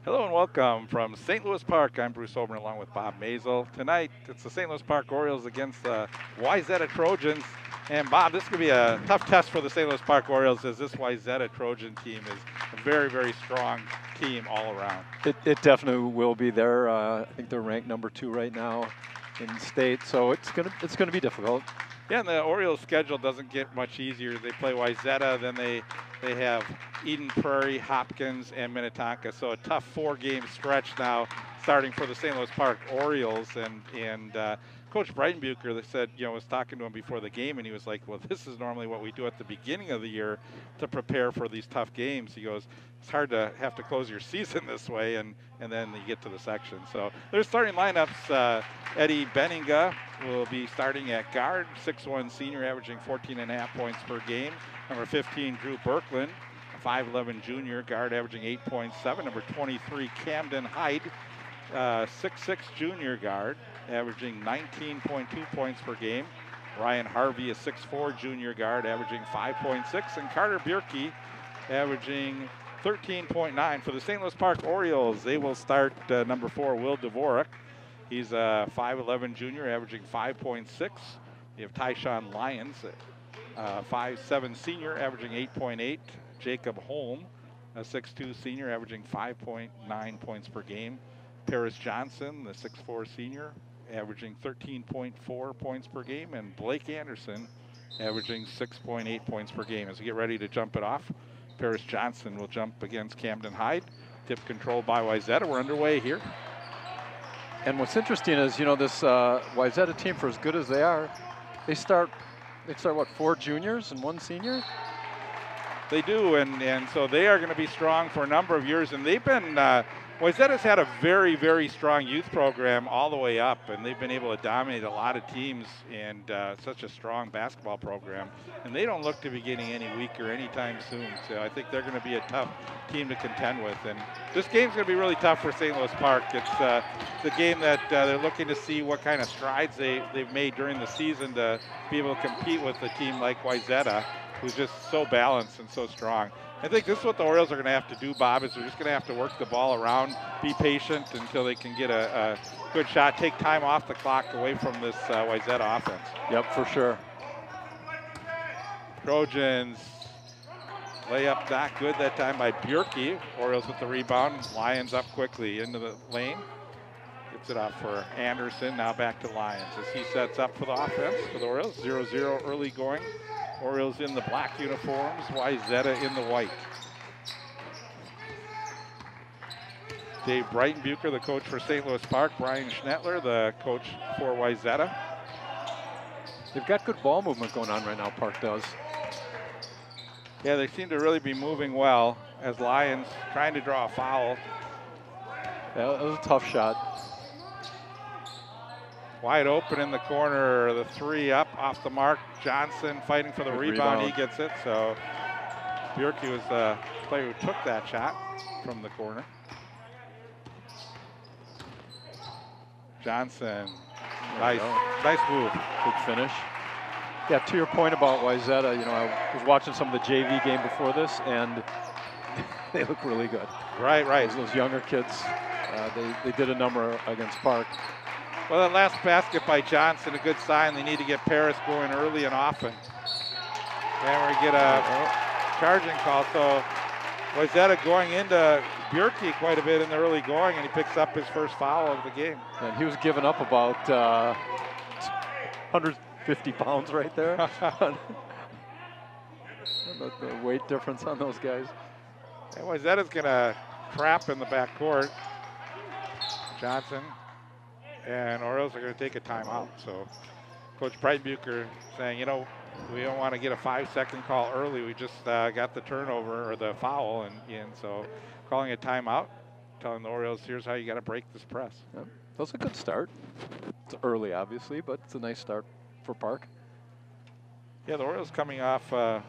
Hello and welcome from St. Louis Park. I'm Bruce Oberman along with Bob Mazel. Tonight, it's the St. Louis Park Orioles against the Wayzata Trojans. And Bob, this could be a tough test for the St. Louis Park Orioles as this Wayzata Trojan team is a very, very strong team all around. It definitely will be there. I think they're ranked number 2 right now in state, so it's gonna be difficult. Yeah, and the Orioles' schedule doesn't get much easier. They play Wayzata, then they have Eden Prairie, Hopkins, and Minnetonka. So a tough 4-game stretch now, starting for the St. Louis Park Orioles. And Coach Breitenbucher, they said, was talking to him before the game, and he was like, "Well, this is normally what we do at the beginning of the year to prepare for these tough games." He goes, "It's hard to have to close your season this way, and then you get to the section." So their starting lineups. Eddie Benninga will be starting at guard, 6'1" senior, averaging 14.5 points per game. Number 15, Drew Berkland, 5'11" junior, guard, averaging 8.7. Number 23, Camden Hyde, 6'6" junior guard, averaging 19.2 points per game. Ryan Harvey, a 6'4" junior guard, averaging 5.6. And Carter Bierke, averaging 13.9. For the St. Louis Park Orioles, they will start number 4, Will Dvorak. He's a 5'11" junior, averaging 5.6. You have Tyshawn Lyons, 5'7" senior, averaging 8.8. Jacob Holm, a 6'2" senior, averaging 5.9 points per game. Paris Johnson, the 6'4" senior, averaging 13.4 points per game. And Blake Anderson, averaging 6.8 points per game. As we get ready to jump it off, Paris Johnson will jump against Camden Hyde. Tip controlled by Wayzata. We're underway here. And what's interesting is, this Wayzata team, for as good as they are, they start what, 4 juniors and 1 senior? They do, and so they are going to be strong for a number of years. And they've been, Wayzata's had a very, very strong youth program all the way up, and they've been able to dominate a lot of teams and such a strong basketball program. And they don't look to be getting any weaker anytime soon. So I think they're going to be a tough team to contend with. And this game's going to be really tough for St. Louis Park. It's the game that they're looking to see what kind of strides they've made during the season to be able to compete with a team like Wayzata, who's just so balanced and so strong. I think this is what the Orioles are going to have to do, Bob, is they're just going to have to work the ball around, be patient until they can get a good shot, take time off the clock away from this Wayzata offense. Yep, for sure. Trojans layup not good that time by Bierke. Orioles with the rebound. Lions up quickly into the lane. Gets it off for Anderson. Now back to Lions as he sets up for the offense for the Orioles. 0-0 early going. Orioles in the black uniforms, Wayzata in the white. Dave Breitenbucher, the coach for St. Louis Park. Brian Schnettler, the coach for Wayzata. They've got good ball movement going on right now, Park does. Yeah, they seem to really be moving well as Lions trying to draw a foul. Yeah, that was a tough shot. Wide open in the corner, the 3 up off the mark. Johnson fighting for the rebound. He gets it. So Bierke was the player who took that shot from the corner. Johnson, nice move. Good finish. Yeah, to your point about Wayzata, I was watching some of the JV game before this, and they look really good. Right. Those younger kids, they did a number against Park. Well, that last basket by Johnson, a good sign. They need to get Paris going early and often. And we get a charging call. So Wayzata going into Bierke quite a bit in the early going, and he picks up his first foul of the game. And he was giving up about 150 pounds right there. the weight difference on those guys. And Wayzata's going to trap in the backcourt. Johnson. And Orioles are going to take a timeout. So Coach Breitenbucher saying, we don't want to get a 5-second call early. We just got the turnover or the foul. And so calling a timeout, telling the Orioles, here's how you got to break this press. Yep. That was a good start. It's early, obviously, but it's a nice start for Park. Yeah, the Orioles coming off a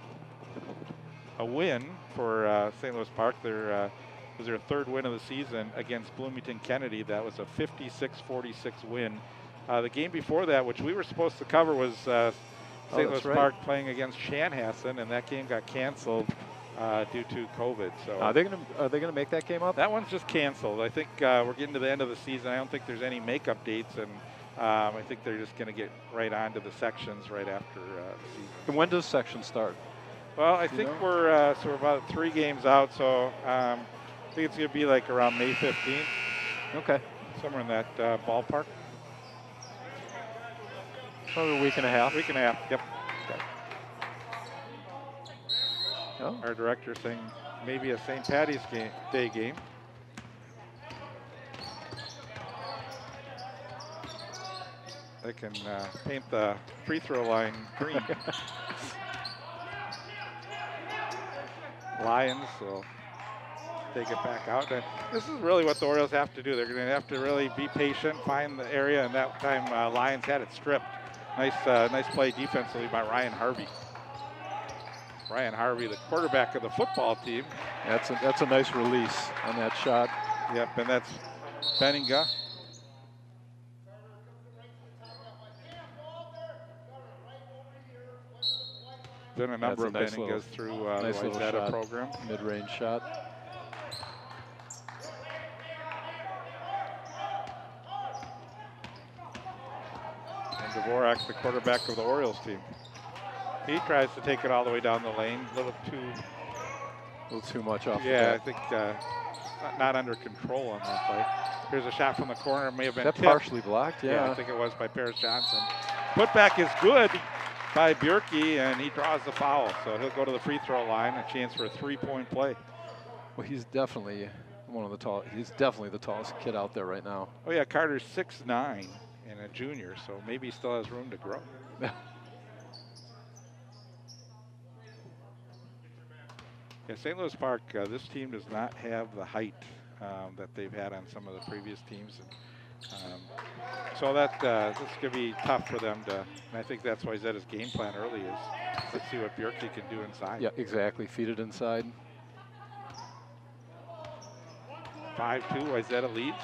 win for St. Louis Park. Was their 3rd win of the season against Bloomington Kennedy. That was a 56-46 win. The game before that, which we were supposed to cover, was St. Louis Park playing against Chanhassen, and that game got canceled due to COVID. So Are they gonna make that game up? that one's just canceled. I think we're getting to the end of the season. I don't think there's any makeup dates, and I think they're just going to get right onto the sections right after the season. And when does section start? Well, I think we're about 3 games out, so I think it's going to be like around May 15th. Okay. Somewhere in that ballpark. Probably a week and a half. Week and a half, yep. Okay. Oh. Our director saying maybe a St. Patty's Day game. They can paint the free throw line green. Lions will take it back out. And this is really what the Orioles have to do. They're going to have to really be patient, find the area, and that time Lions had it stripped. Nice play defensively by Ryan Harvey. Ryan Harvey, the quarterback of the football team. That's a nice release on that shot. Yep, and that's Benninga. Been a number of Benningas through the Wayzata program. Mid-range shot. And Dvorak, the quarterback of the Orioles team. He tries to take it all the way down the lane. A little too much off. Yeah, I think not under control on that play. Here's a shot from the corner. It may have been tipped. Partially blocked. Yeah, I think it was by Paris Johnson. Putback is good by Bjerke, and he draws the foul. So he'll go to the free throw line. A chance for a 3-point play. Well, he's definitely He's definitely the tallest kid out there right now. Oh yeah, Carter's 6'9" and a junior, so maybe he still has room to grow. Yeah, St. Louis Park, this team does not have the height that they've had on some of the previous teams. And, so that this is going to be tough for them to, and I think that's why Zeta's game plan early is let's see what Bjerke can do inside. Yeah, exactly. Feed it inside. 5-2, Wayzata leads.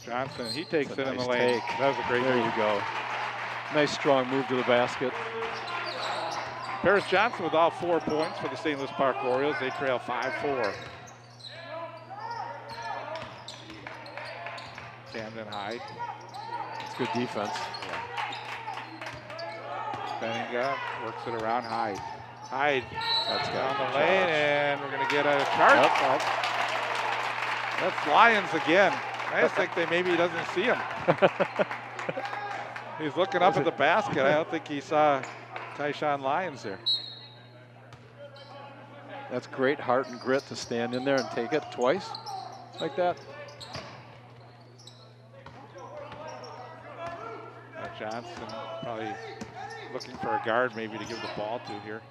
Johnson, he takes it in the lane. That was a great move. There you go. Nice strong move to the basket. Paris Johnson with all 4 points for the St. Louis Park Orioles. They trail 5-4. Camden Hyde. It's good defense. Benninga works it around Hyde. Hyde That's down the lane, and we're going to get a charge. Yep. That's Lions again. I just think maybe he doesn't see him. He's looking up at the basket. I don't think he saw Tyshawn Lyons there. That's great heart and grit to stand in there and take it twice like that. Johnson probably looking for a guard maybe to give the ball to here.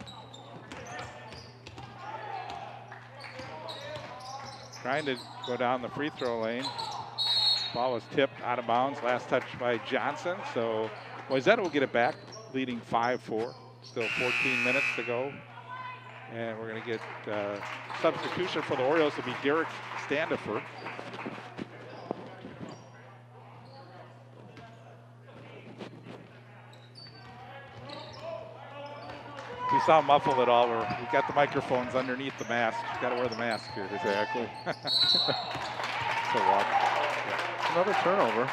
Trying to go down the free throw lane. Ball was tipped out of bounds. Last touch by Johnson. So Wayzata will get it back, leading 5-4. Still 14 minutes to go. And we're going to get substitution for the Orioles to be Derek Standifer. We sound muffled at all. We've got the microphones underneath the mask. You've got to wear the mask here. Exactly. So walk. Yeah. Another turnover.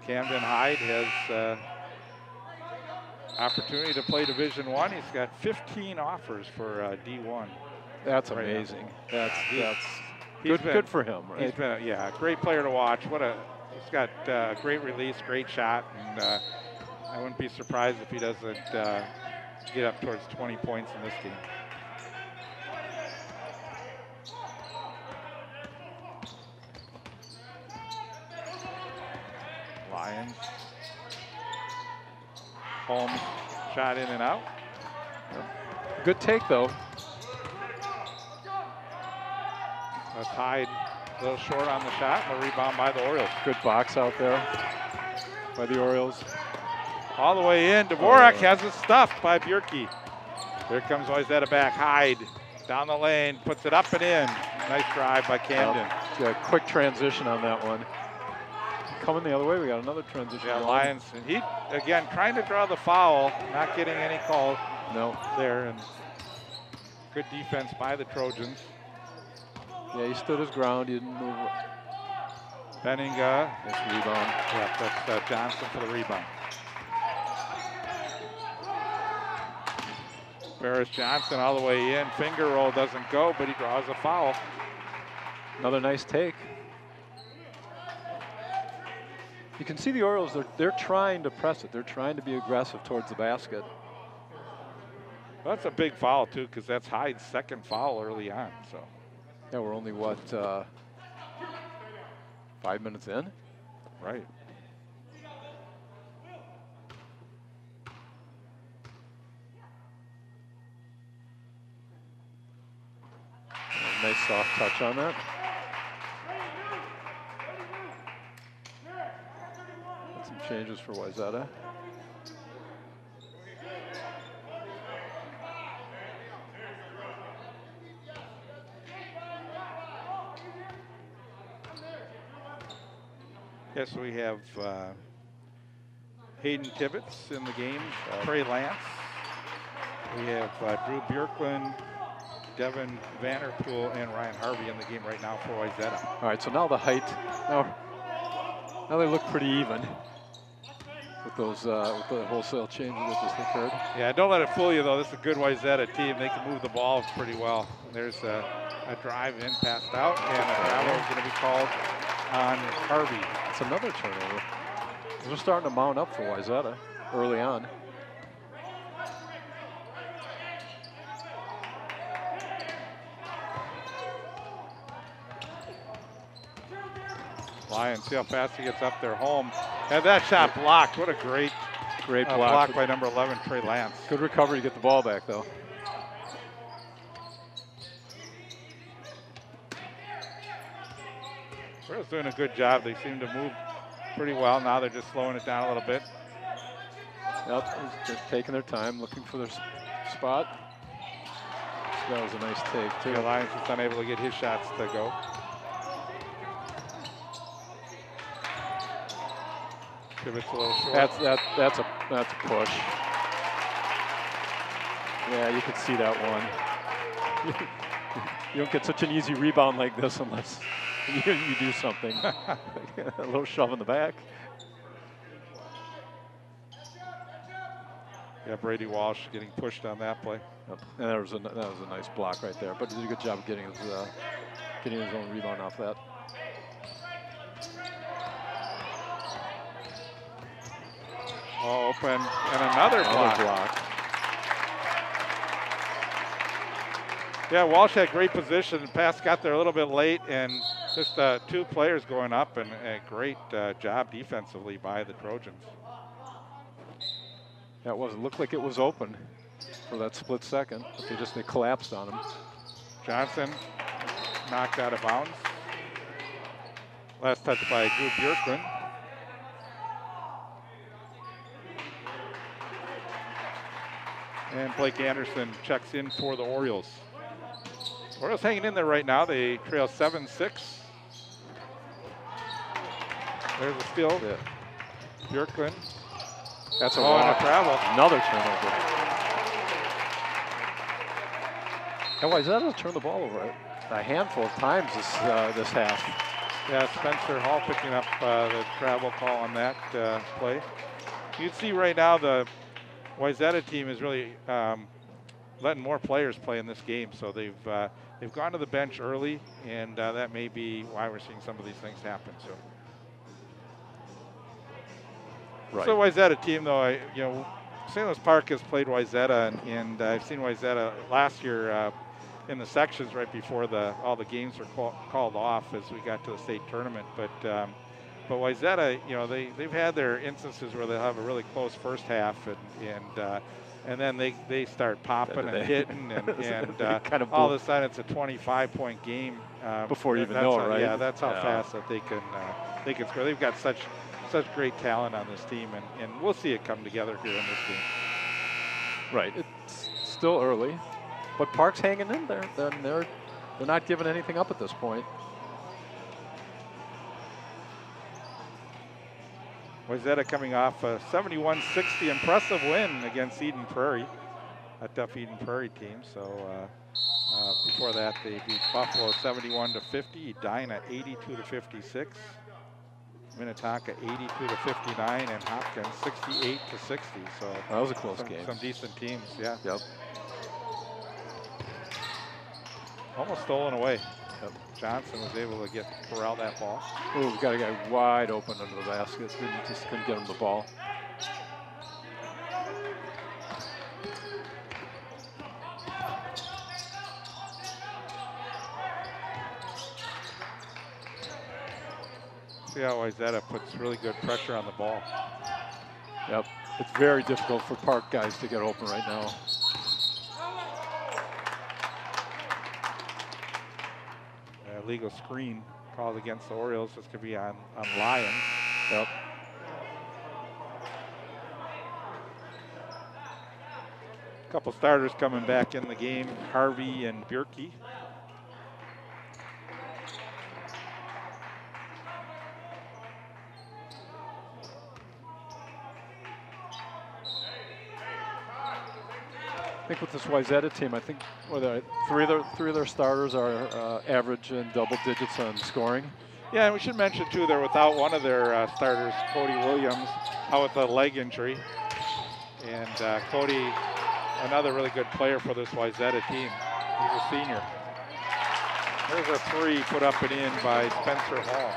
Camden Hyde has opportunity to play Division I. He's got 15 offers for D1. That's right amazing. Now. That's good for him. Right? He's been a great player to watch. He's got great release, great shot, and I wouldn't be surprised if he doesn't get up towards 20 points in this game. Lions. Holmes shot in and out. Good take, though. That's Hyde a little short on the shot, and the rebound by the Orioles. Good box out there by the Orioles. All the way in. Dvorak has it stuffed by Bjerke. Here comes Wayzata back. Hyde down the lane, puts it up and in. Nice drive by Camden. Yeah, quick transition on that one. Coming the other way, we got another transition. Yeah, Lions. And he, again, trying to draw the foul, not getting any call there. And good defense by the Trojans. Yeah, he stood his ground. He didn't move. Benninga. Nice rebound. Yeah, that's Johnson for the rebound. Ferris Johnson all the way in. Finger roll doesn't go, but he draws a foul. Another nice take. You can see the Orioles, they're trying to press it. They're trying to be aggressive towards the basket. Well, that's a big foul, too, because that's Hyde's second foul early on. So. Yeah, we're only, what, 5 minutes in? Right. Nice soft touch on that. Some changes for Wayzata. Yes, we have Hayden Tibbetts in the game, Trey Lance. We have Drew Bjorklund, Devin Vanderpool, and Ryan Harvey in the game right now for Wayzata. All right, so now the height. Now they look pretty even with those with the wholesale changes that just occurred. Yeah, don't let it fool you though. This is a good Wayzata team. They can move the ball pretty well. There's a drive in, passed out, and a travel is going to be called on Harvey. It's another turnover. They're starting to mount up for Wayzata early on. Lions, see how fast he gets up there home. And that shot blocked. What a great block by number 11, Trey Lance. Good recovery to get the ball back, though. Royals doing a good job. They seem to move pretty well. Now they're just slowing it down a little bit. Yep, they're taking their time, looking for their spot. So that was a nice take, too. The Lions just unable to get his shots to go. It's a little short. That's a push. Yeah, you could see that one. You don't get such an easy rebound like this unless you do something. A little shove in the back. Yeah, Brady Walsh getting pushed on that play. Yep. And that was a nice block right there. But he did a good job of getting his own rebound off that. Oh, open, and another block. Yeah, Walsh had great position. The pass got there a little bit late, and just two players going up, and a great job defensively by the Trojans. That looked like it was open for that split second, but they collapsed on him. Johnson knocked out of bounds. Last touch by Drew Bjorklund. And Blake Anderson checks in for the Orioles. Orioles hanging in there right now. They trail 7-6. There's a steal. Yeah. Bjorklund. That's a travel. Another turnover. And Wayzata turned the ball over a handful of times this half. Yeah, Spencer Hall picking up the travel call on that play. You can see right now the Wayzata team is really letting more players play in this game, so they've gone to the bench early, and that may be why we're seeing some of these things happen. So, right. So Wayzata team, though, St. Louis Park has played Wayzata, and I've seen Wayzata last year in the sections right before all the games were called off as we got to the state tournament, but Wayzata, they've had their instances where they'll have a really close first half, and then they start popping and hitting, and kind of all of a sudden it's a 25-point game before you even know it, right? Yeah, that's how fast that they can score. They've got such great talent on this team, and we'll see it come together here in this game. Right, it's still early, but Park's hanging in there. they're not giving anything up at this point. Wayzata coming off a 71-60 impressive win against Eden Prairie, a tough Eden Prairie team. So before that, they beat Buffalo 71-50, Edina 82-56, Minnetonka 82-59, and Hopkins 68-60. So that was a close game. Some decent teams, yeah. Yep. Almost stolen away. Yep. Johnson was able to corral that ball. Oh, we got a guy wide open under the basket. Just couldn't get him the ball. See how Wayzata puts really good pressure on the ball. Yep. It's very difficult for Park guys to get open right now. Legal screen called against the Orioles. This could be on Lions. Yep. A couple starters coming back in the game, Harvey and Bjerke. I think with this Wayzata team, I think three of their starters are average in double digits on scoring. Yeah, and we should mention too, they're without one of their starters, Cody Williams, out with a leg injury. And Cody, another really good player for this Wayzata team. He's a senior. There's a three put up and in by Spencer Hall.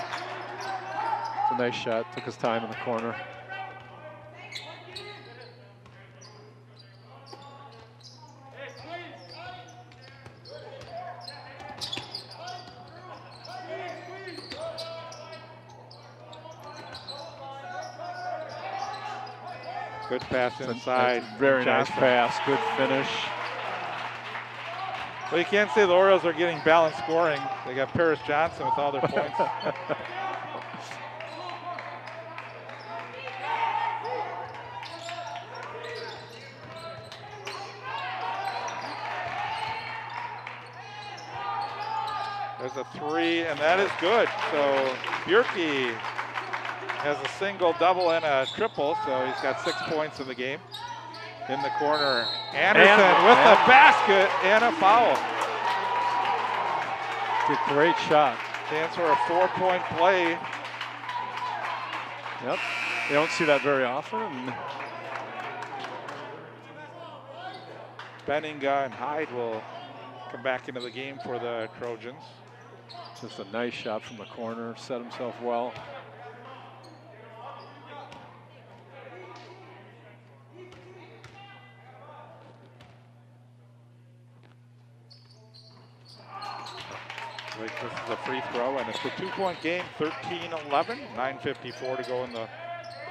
It's a nice shot, took his time in the corner. Good pass inside. Very nice pass, good finish. Well, you can't say the Orioles are getting balanced scoring. They got Paris Johnson with all their points. There's a three, and that is good. So Bjerke has a single, double, and a triple, so he's got 6 points in the game. In the corner, Anderson with the basket and a foul. It's a great shot. Chance for a 4-point play. Yep, you don't see that very often. Benninga and Hyde will come back into the game for the Trojans. Just a nice shot from the corner, set himself well. This is a free throw, and it's a 2-point game, 13-11, 9:54 to go in the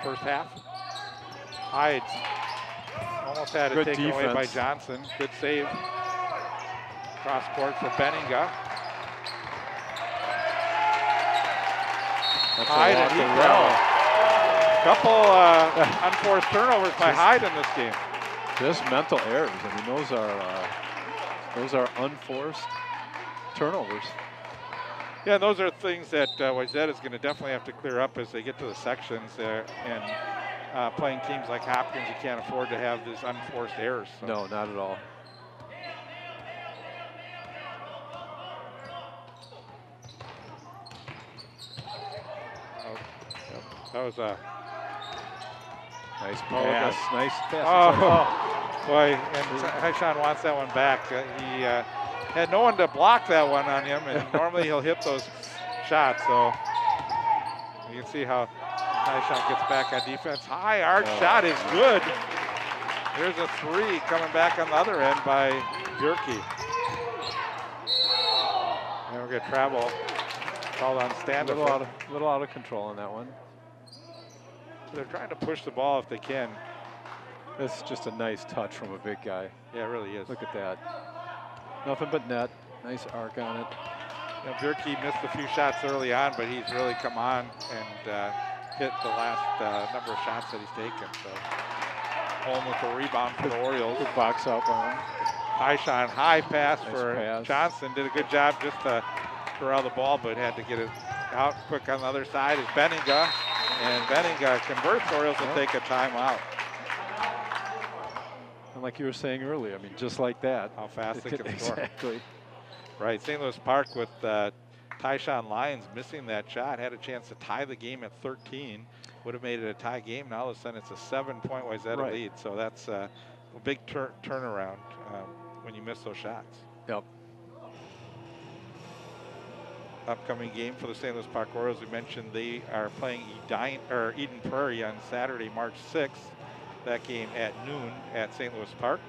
first half. Hyde almost had it taken away by Johnson. Good save. Cross court for Benninga. Hyde and a couple unforced turnovers by Hyde in this game. Just mental errors. I mean, those are unforced turnovers. Yeah, those are things that Wayzata is going to definitely have to clear up as they get to the sections there. And playing teams like Hopkins, you can't afford to have these unforced errors. So. No, not at all. That was a nice pass. Nice pass. Oh, boy, and Tyshawn wants that one back. He had no one to block that one on him, and normally he'll hit those shots. So you can see how Tyshawn gets back on defense. High arc shot is good. There's a three coming back on the other end by Bjerke. And we're going to travel. Called on stand. A little out of control on that one. They're trying to push the ball if they can. This is just a nice touch from a big guy. Yeah, it really is. Look at that. Nothing but net. Nice arc on it. You know, Bjerke missed a few shots early on, but he's really come on and hit the last number of shots that he's taken. So home with the rebound for the Orioles. Good box out by him. Tyshawn, high pass Nice for pass. Johnson. Did a good job just to corral the ball, but had to get it out quick on the other side is Benninga. And Benninga converts. Orioles will take a timeout. And like you were saying earlier, I mean, just like that. How fast they can score. Exactly. Right, St. Louis Park with Tyshawn Lyons missing that shot. Had a chance to tie the game at 13. Would have made it a tie game. Now all of a sudden it's a 7-point Wayzata lead. So that's a big turnaround when you miss those shots. Yep. Upcoming game for the St. Louis Park Orioles. We mentioned they are playing Eden Prairie on Saturday, March 6th. That game at noon at St. Louis Park.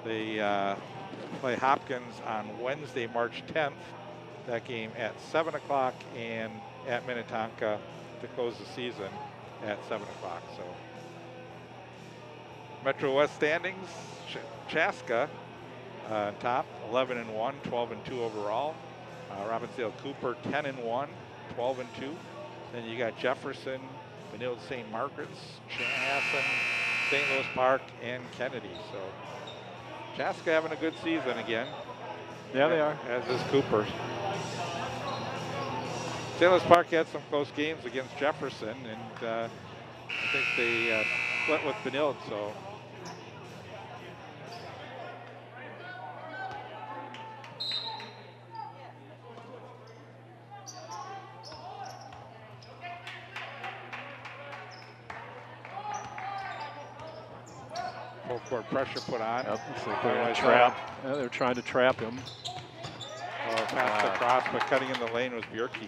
They play Hopkins on Wednesday, March 10th. That game at 7 o'clock, and at Minnetonka to close the season at 7 o'clock. So Metro West standings, Chaska on top, 11-1, 12-2 overall. Robbinsdale Cooper 10-1, 12-2. Then you got Jefferson, Benilde St. Margaret's, Chanhassen, St. Louis Park, and Kennedy. So Chaska having a good season again. Yeah, they are. As is Cooper. St. Louis Park had some close games against Jefferson, and I think they split with Benilde. So full court pressure put on. Yep, it's like they're in a trap. Yeah, they're trying to trap him. Pass across, but cutting in the lane was Bjerke.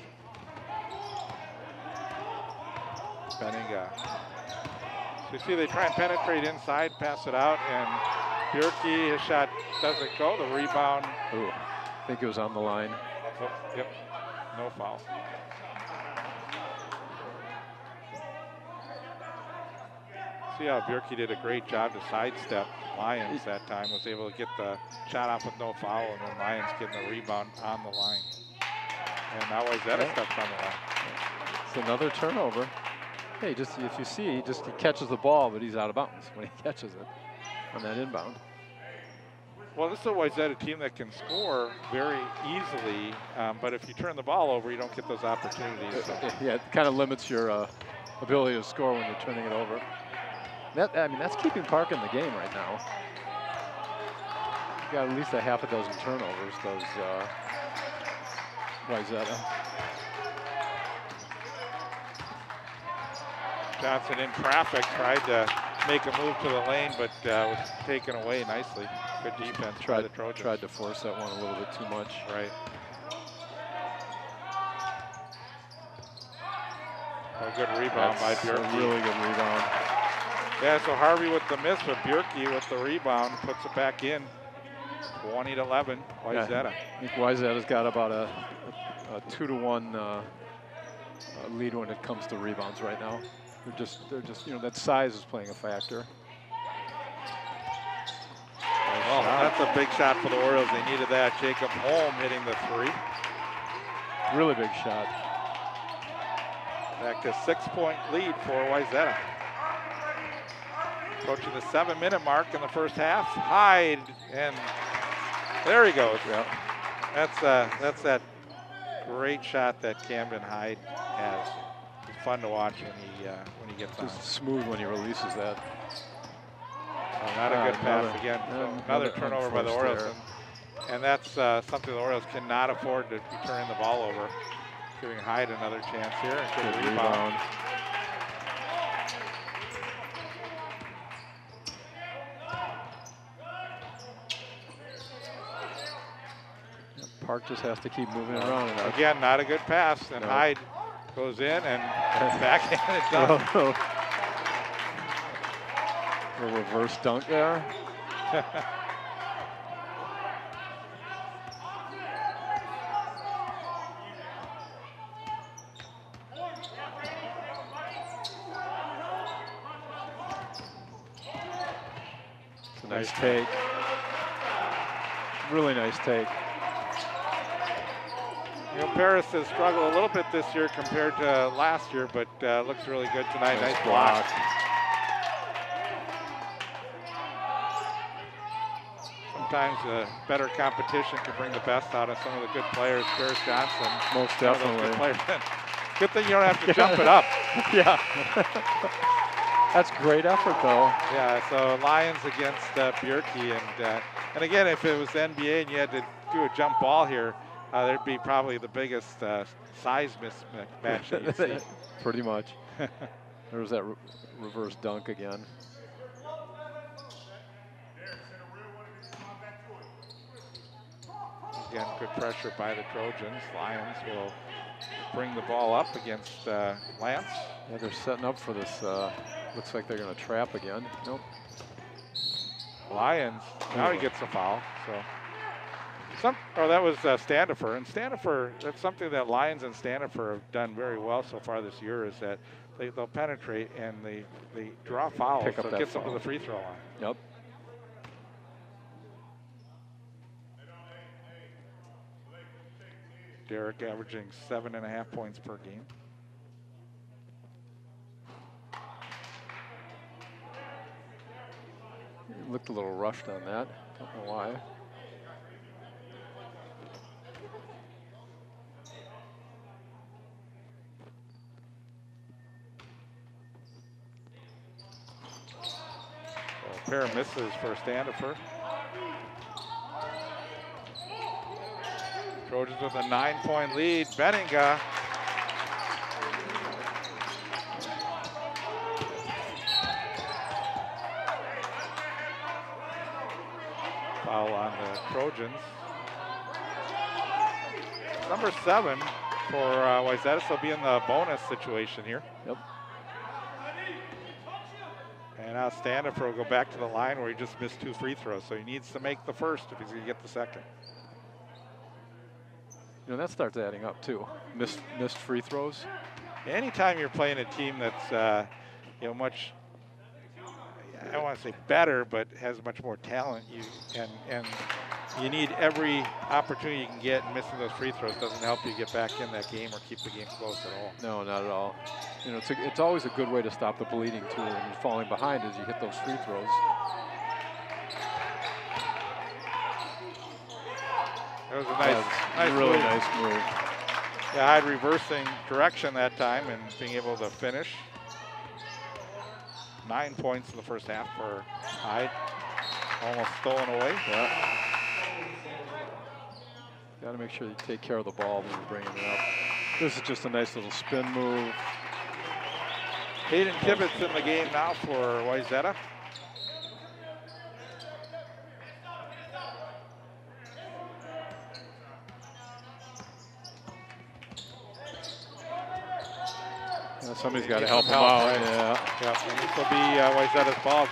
Benninga. So you see they try and penetrate inside, pass it out, and Bjerke, his shot doesn't go. The rebound. Ooh, I think it was on the line. Oh, yep, no foul. See how Bjerke did a great job to sidestep Lyons that time. Was able to get the shot off with no foul, and then Lyons getting the rebound on the line. And now Wayzata steps on the line. It's another turnover. Hey, just if you see, he catches the ball, but he's out of bounds when he catches it on that inbound. Well, this is a Wayzata team that can score very easily, but if you turn the ball over, you don't get those opportunities. So. Yeah, it kind of limits your ability to score when you're turning it over. I mean, that's keeping Park in the game right now. He's got at least a half a dozen turnovers, does Wayzata. Johnson in traffic, tried to make a move to the lane, but was taken away nicely. Good defense by the Trojans. Tried to force that one a little bit too much. Right. A good rebound by Bjerke. A really good rebound. Yeah, so Harvey with the miss, but Bjerke with the rebound puts it back in. 20-11, Wayzata. Yeah, I think Wayzata's got about a 2-to-1 lead when it comes to rebounds right now. They're just, you know, that size is playing a factor. Oh, that's a big shot for the Orioles. They needed that. Jacob Holm hitting the three. Really big shot. Back to 6-point lead for Wayzata. Approaching the 7-minute mark in the first half. Hyde, and there he goes. Yep. That's that great shot that Camden Hyde has. It's fun to watch when he gets on. Just smooth when he releases that. Not a good pass again. So another turnover by the Orioles. And that's something the Orioles cannot afford to be turning the ball over. Giving Hyde another chance here. And good rebound. Park just has to keep moving it around. Again, not a good pass. And Hyde goes in and backhand it down. A reverse dunk there. It's a nice take. Really nice take. You know, Paris has struggled a little bit this year compared to last year, but looks really good tonight. Nice block. sometimes better competition can bring the best out of some of the good players. Paris Johnson, most definitely. Good players. Good thing you don't have to jump it up. Yeah. That's great effort, though. Yeah, so Lions against Bjerke. And again, if it was the NBA and you had to do a jump ball here, there'd be probably the biggest size mismatch that you'd see. Pretty much. There's that reverse dunk again. Again, good pressure by the Trojans. Lions will bring the ball up against Lance. Yeah, they're setting up for this. Looks like they're going to trap again. Nope. Lions. Now he gets a foul. So, that was Standifer. And Standifer, that's something that Lions and Standifer have done very well so far this year, is that they'll penetrate and they draw fouls. Pick up so it that gets foul. them to the free throw line. Yep. Derek averaging 7.5 points per game. He looked a little rushed on that. Don't know why. A pair of misses for Standifer. Trojans with a 9-point lead. Benninga. Foul on the Trojans. Number 7 for Wayzata, so be in the bonus situation here. Yep. And now Standifer will go back to the line where he just missed 2 free throws, so he needs to make the first if he's going to get the second. You know, that starts adding up too. Missed free throws. Anytime you're playing a team that's much, I don't want to say better, but has much more talent, and you need every opportunity you can get, and missing those free throws doesn't help you get back in that game or keep the game close at all. No, not at all. You know, it's always a good way to stop the bleeding too when you're falling behind as you hit those free throws. That was a nice really move. nice move. Yeah, Hyde reversing direction that time and being able to finish. 9 points in the first half for Hyde. Almost stolen away. Yeah. Got to make sure you take care of the ball when you're bringing it up. This is just a nice little spin move. Hayden Kibbett's in the game now for Wayzata. Somebody's got to help him out. Right? Yeah. Yep. And this will be Wayzata's ball.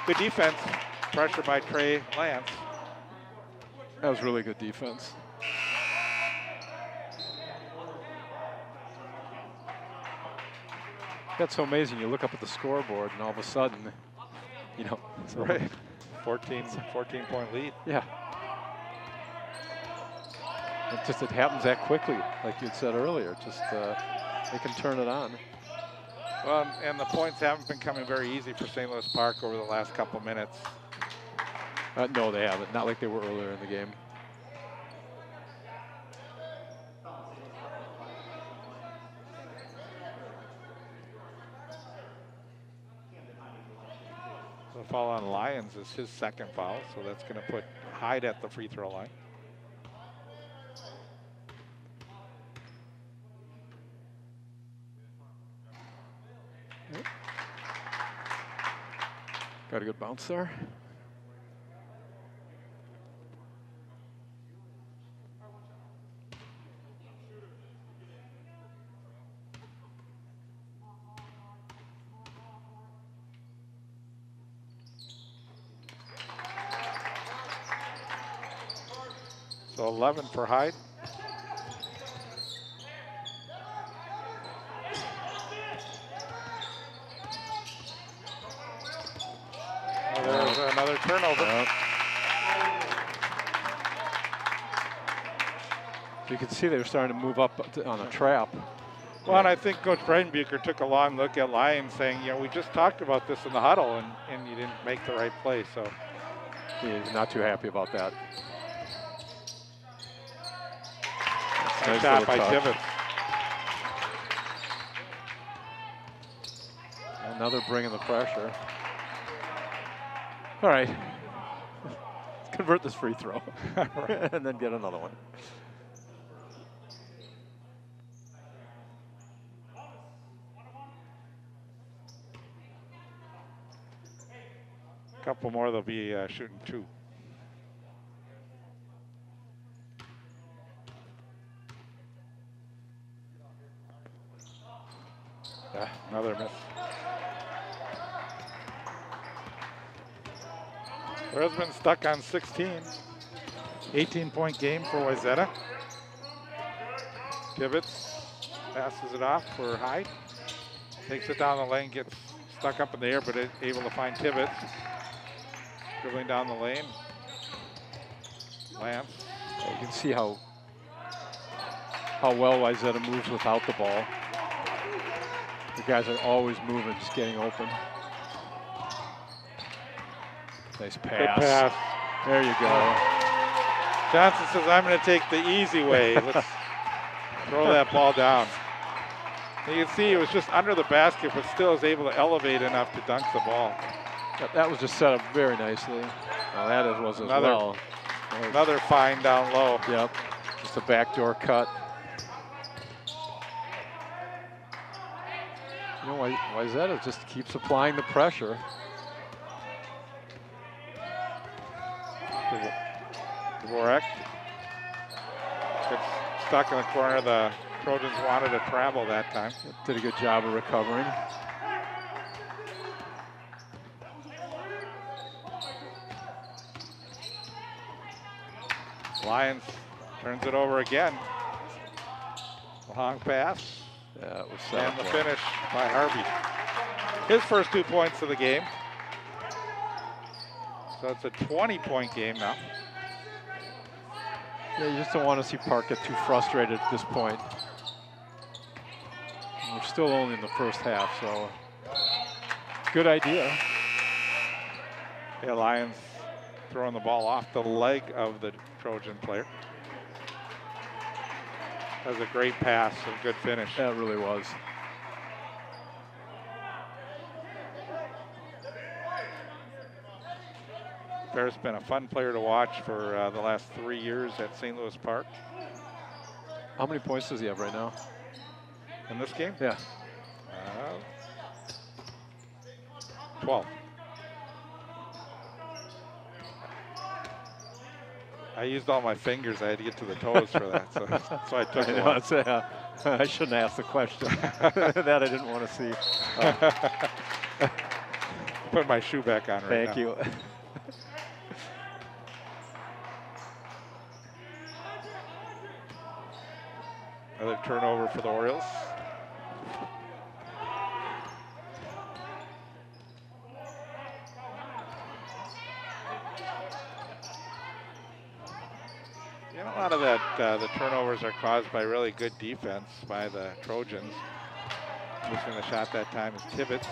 Good defense. Pressure by Trey Lance. That was really good defense. That's so amazing. You look up at the scoreboard and all of a sudden, you know. So right. 14-point lead. Yeah. It happens that quickly, like you had said earlier. Just they can turn it on. Well, and the points haven't been coming very easy for St. Louis Park over the last couple minutes. No, they haven't. Not like they were earlier in the game. The foul on Lyons is his second foul, so that's going to put Hyde at the free throw line. Got a good bounce there. So 11 for Hyde. There's another turnover. Yep. You can see they were starting to move up on a trap. Well, and I think Coach Breitenbucher took a long look at Lyons saying, we just talked about this in the huddle and you didn't make the right play. So He's not too happy about that. Nice shot by Tibbetts. Another bringing the pressure. All right. Let's convert this free throw and then get another one. A couple more, they'll be shooting 2. Another miss. Brisbane stuck on 16. 18-point game for Wayzata. Tibbetts passes it off for Hyde. Takes it down the lane, gets stuck up in the air, but able to find Tibbetts. Dribbling down the lane. Lance. You can see how well Wayzata moves without the ball. The guys are always moving, just getting open. Nice pass. Good pass. There you go. Johnson says, I'm going to take the easy way. Let's throw that ball down. You can see it was just under the basket, but still is able to elevate enough to dunk the ball. That was just set up very nicely. Well, that was as well. Another fine down low. Yep, just a backdoor cut. You know, Wayzata just keeps applying the pressure. Dvorak gets stuck in the corner. The Trojans wanted to travel that time. Did a good job of recovering. Lions turns it over again. Long pass. Yeah, it was and the finish by Harvey. His first 2 points of the game. So it's a 20-point game now. Yeah, you just don't want to see Park get too frustrated at this point. We're still only in the first half, so good idea. Yeah, Lions throwing the ball off the leg of the Trojan player. That was a great pass and good finish. That really was. Bear's been a fun player to watch for the last 3 years at St. Louis Park. How many points does he have right now? In this game? Yeah. 12. I used all my fingers. I had to get to the toes for that, so I took one. I shouldn't ask the question. That I didn't want to see. Put my shoe back on right now. Thank you. Another turnover for the Orioles. You know, a lot of that, the turnovers are caused by really good defense by the Trojans. Missing the shot that time is Tibbetts.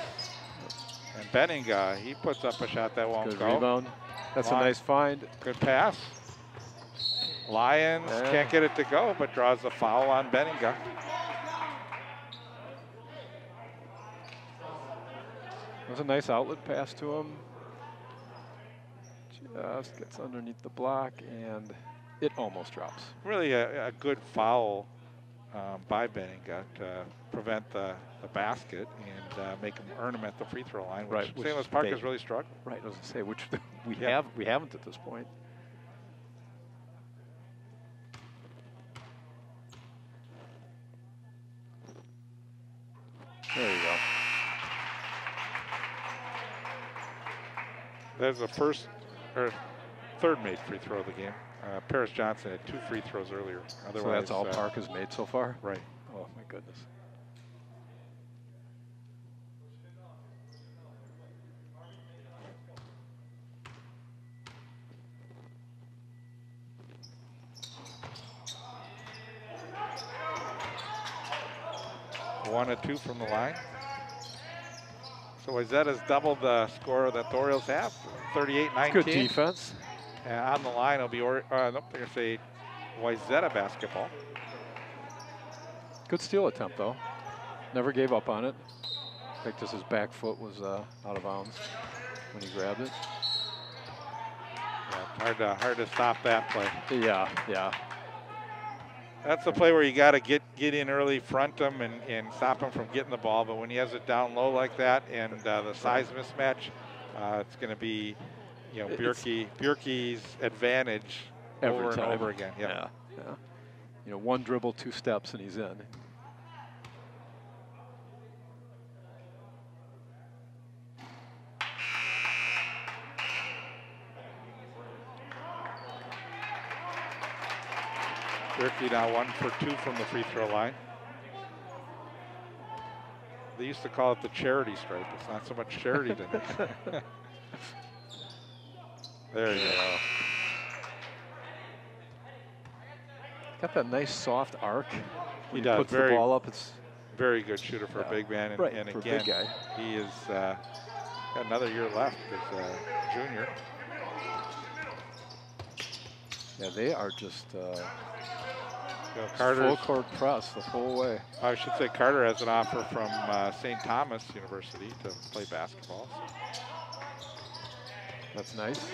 And Benninga, he puts up a shot that won't Good go. rebound. That's a nice find. Good pass. Lions can't get it to go, but draws the foul on Benninga. That was a nice outlet pass to him. Just gets underneath the block, and it almost drops. Really a good foul by Benninga to prevent the basket and make him earn him at the free throw line, which St. Louis Park has really struggled. Right, I was going to say, which we haven't at this point. There you go. There's the third made free throw of the game. Paris Johnson had 2 free throws earlier. Otherwise, so that's all Park has made so far? Right. Oh, my goodness. One and 2 from the line. So Wayzata's doubled the score that the Orioles have. 38-19. Good defense. And on the line, it'll be, nope, they're going to say Wayzata basketball. Good steal attempt, though. Never gave up on it. I think just his back foot was out of bounds when he grabbed it. Yeah, hard to stop that play. Yeah, yeah. That's the play where you got to get in early, front him, and stop him from getting the ball. But when he has it down low like that, and the size mismatch, it's going to be, Bjerke's advantage over and over again. Yeah. One dribble, 2 steps, and he's in. Bjerke now 1 for 2 from the free throw line. They used to call it the charity stripe. It's not so much charity tonight. There you go. Got that nice soft arc. He does. Puts the ball up. It's very good shooter for a big man. And, and for again, a big guy. He is got another year left as a junior. Yeah, they are just Carter's full court press the whole way. I should say Carter has an offer from St. Thomas University to play basketball. That's nice.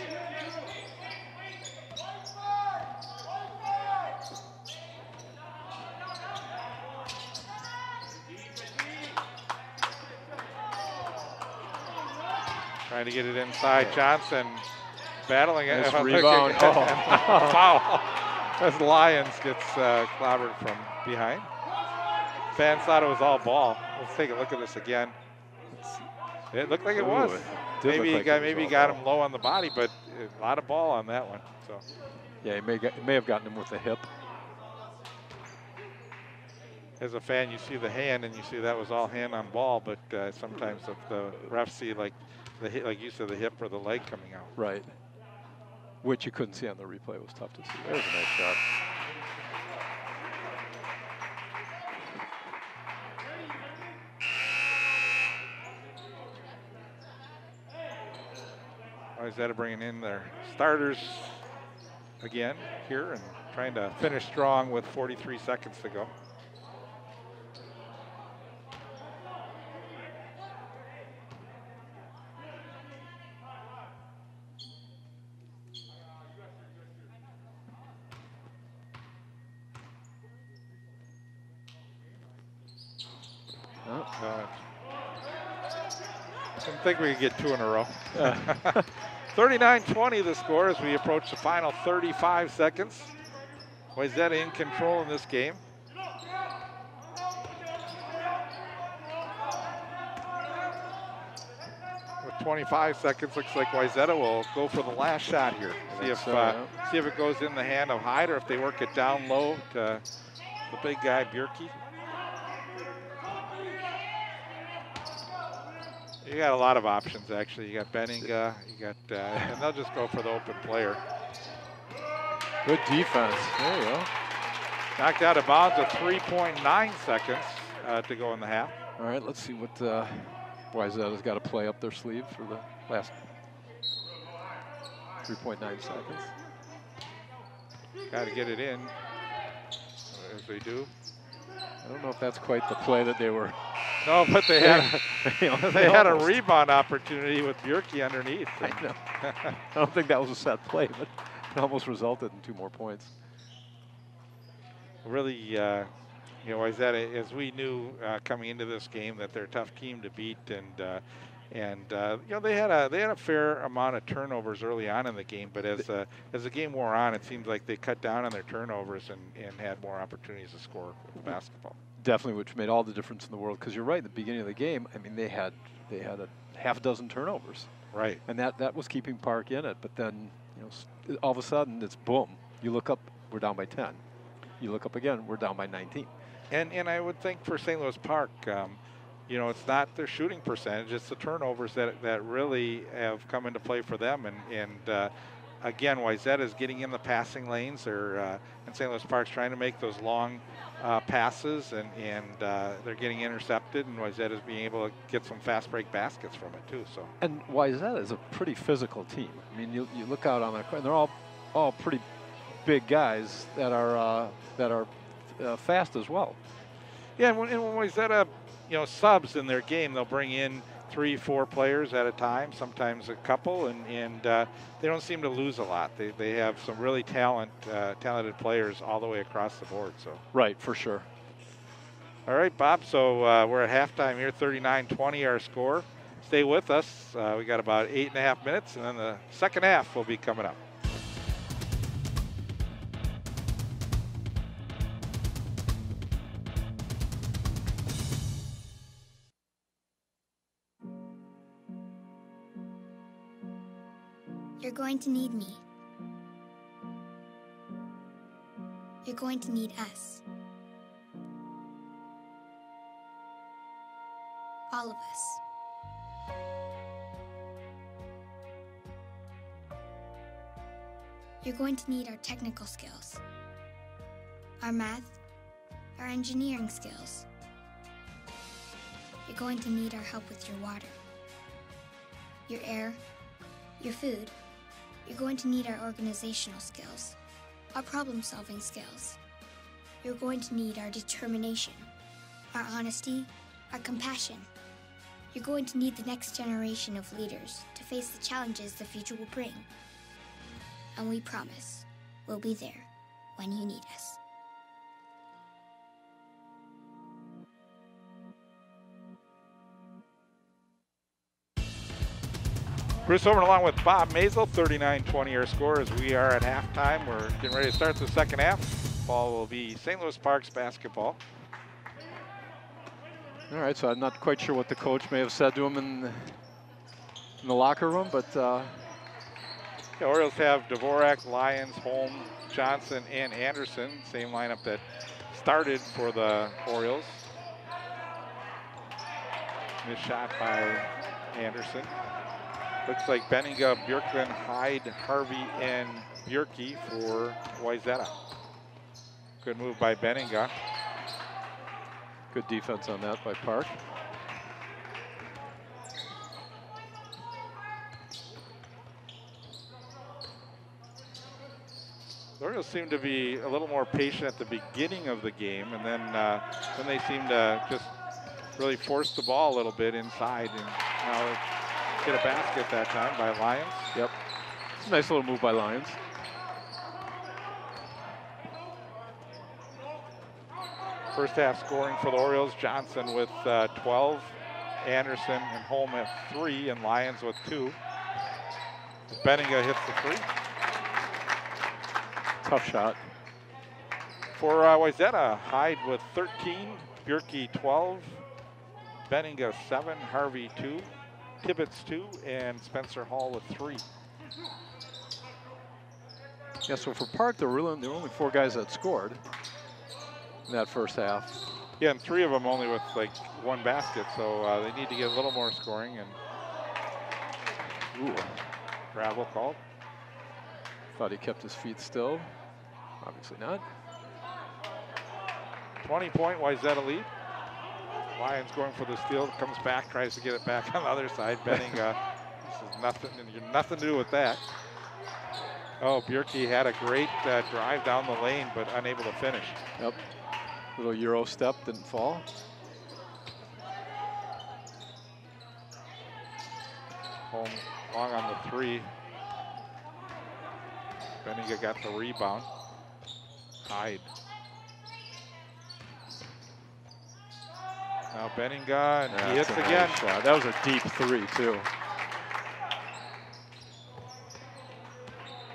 Trying to get it inside. Johnson battling it. Nice rebound. Foul. As Lyons gets clobbered from behind. Fans thought it was all ball. Let's take a look at this again. It looked like it was. Maybe he got him low on the body, but a lot of ball on that one. So. Yeah, he may have gotten him with the hip. As a fan, you see the hand and you see that was all hand on ball, but sometimes if the refs see like you said, the hip or the leg coming out. Right. Which you couldn't see on the replay. It was tough to see. There's a nice shot. Wayzata bringing in their starters again here and trying to finish strong with 43 seconds to go. I didn't think we could get 2 in a row. 39-20 the score as we approach the final 35 seconds. Wayzata in control in this game. With 25 seconds, looks like Wayzata will go for the last shot here. See if it goes in the hand of Hyde or if they work it down low to the big guy Bjerke. You got a lot of options, actually. You got Benninga, and they'll just go for the open player. Good defense. There you go. Knocked out of bounds with 3.9 seconds to go in the half. All right, let's see what Wayzata's got to play up their sleeve for the last 3.9 seconds. Got to get it in, as they do. I don't know if that's quite the play that they were. No, but they had a rebound opportunity with Bjerke underneath. I know. I don't think that was a set play, but it almost resulted in 2 more points. Really, Wayzata, as we knew coming into this game, that they're a tough team to beat, and they had a fair amount of turnovers early on in the game, but as the game wore on, it seems like they cut down on their turnovers and had more opportunities to score with basketball. Definitely, which made all the difference in the world. Because you're right, at the beginning of the game, I mean, they had a half a dozen turnovers. Right. And that was keeping Park in it. But then, all of a sudden, it's boom. You look up, we're down by 10. You look up again, we're down by 19. And I would think for St. Louis Park, it's not their shooting percentage; it's the turnovers that really have come into play for them. And again, Wayzata is getting in the passing lanes. They're and St. Louis Park's trying to make those long passes, and they're getting intercepted, and Wayzata is being able to get some fast break baskets from it too. So. And Wayzata is a pretty physical team. I mean, you look out on that, and they're all pretty big guys that are fast as well. Yeah, and when Wayzata, subs in their game, they'll bring in 3-4 players at a time, sometimes a couple, and they don't seem to lose a lot. They have some really talented players all the way across the board. So. Right, for sure. All right, Bob, so we're at halftime here, 39-20 our score. Stay with us. We got about 8.5 minutes, and then the second half will be coming up. You're going to need me. You're going to need us. All of us. You're going to need our technical skills, our math, our engineering skills. You're going to need our help with your water, your air, your food. You're going to need our organizational skills, our problem-solving skills. You're going to need our determination, our honesty, our compassion. You're going to need the next generation of leaders to face the challenges the future will bring. And we promise we'll be there when you need us. Bruce Overton along with Bob Mazel, 39-20 our score as we are at halftime. We're getting ready to start the second half. Ball will be St. Louis Park's basketball. All right, so I'm not quite sure what the coach may have said to him in the locker room, but the Orioles have Dvorak, Lyons, Holm, Johnson, and Anderson. Same lineup that started for the Orioles. Missed shot by Anderson. Looks like Benninga, Bjorklund, Hyde, Harvey, and Bjorky for Wayzata. Good move by Benninga. Good defense on that by Park. The Orioles seem to be a little more patient at the beginning of the game, and then they seem to just really force the ball a little bit inside, and now get a basket that time by Lyons. Yep, nice little move by Lyons. First half scoring for the Orioles, Johnson with 12, Anderson and Holm at 3, and Lyons with 2. Benninga hits the 3. Tough shot. For Wayzata, Hyde with 13, Bjorky 12, Benninga 7, Harvey 2, Tibbetts 2, and Spencer Hall with 3. Yeah, so for Park, there were only 4 guys that scored in that first half. Yeah, and 3 of them only with like 1 basket, so they need to get a little more scoring. And travel called. Thought he kept his feet still. Obviously not. 20-point Wayzata lead. Lyons going for the steal, comes back, tries to get it back on the other side. Benninga, this is nothing, and you're nothing to do with that. Oh, Bjorky had a great drive down the lane, but unable to finish. Yep. Little Euro step, didn't fall. Home long on the 3. Benninga got the rebound. Hyde. Now Benninga, and he hits again. Shot. That was a deep 3 too.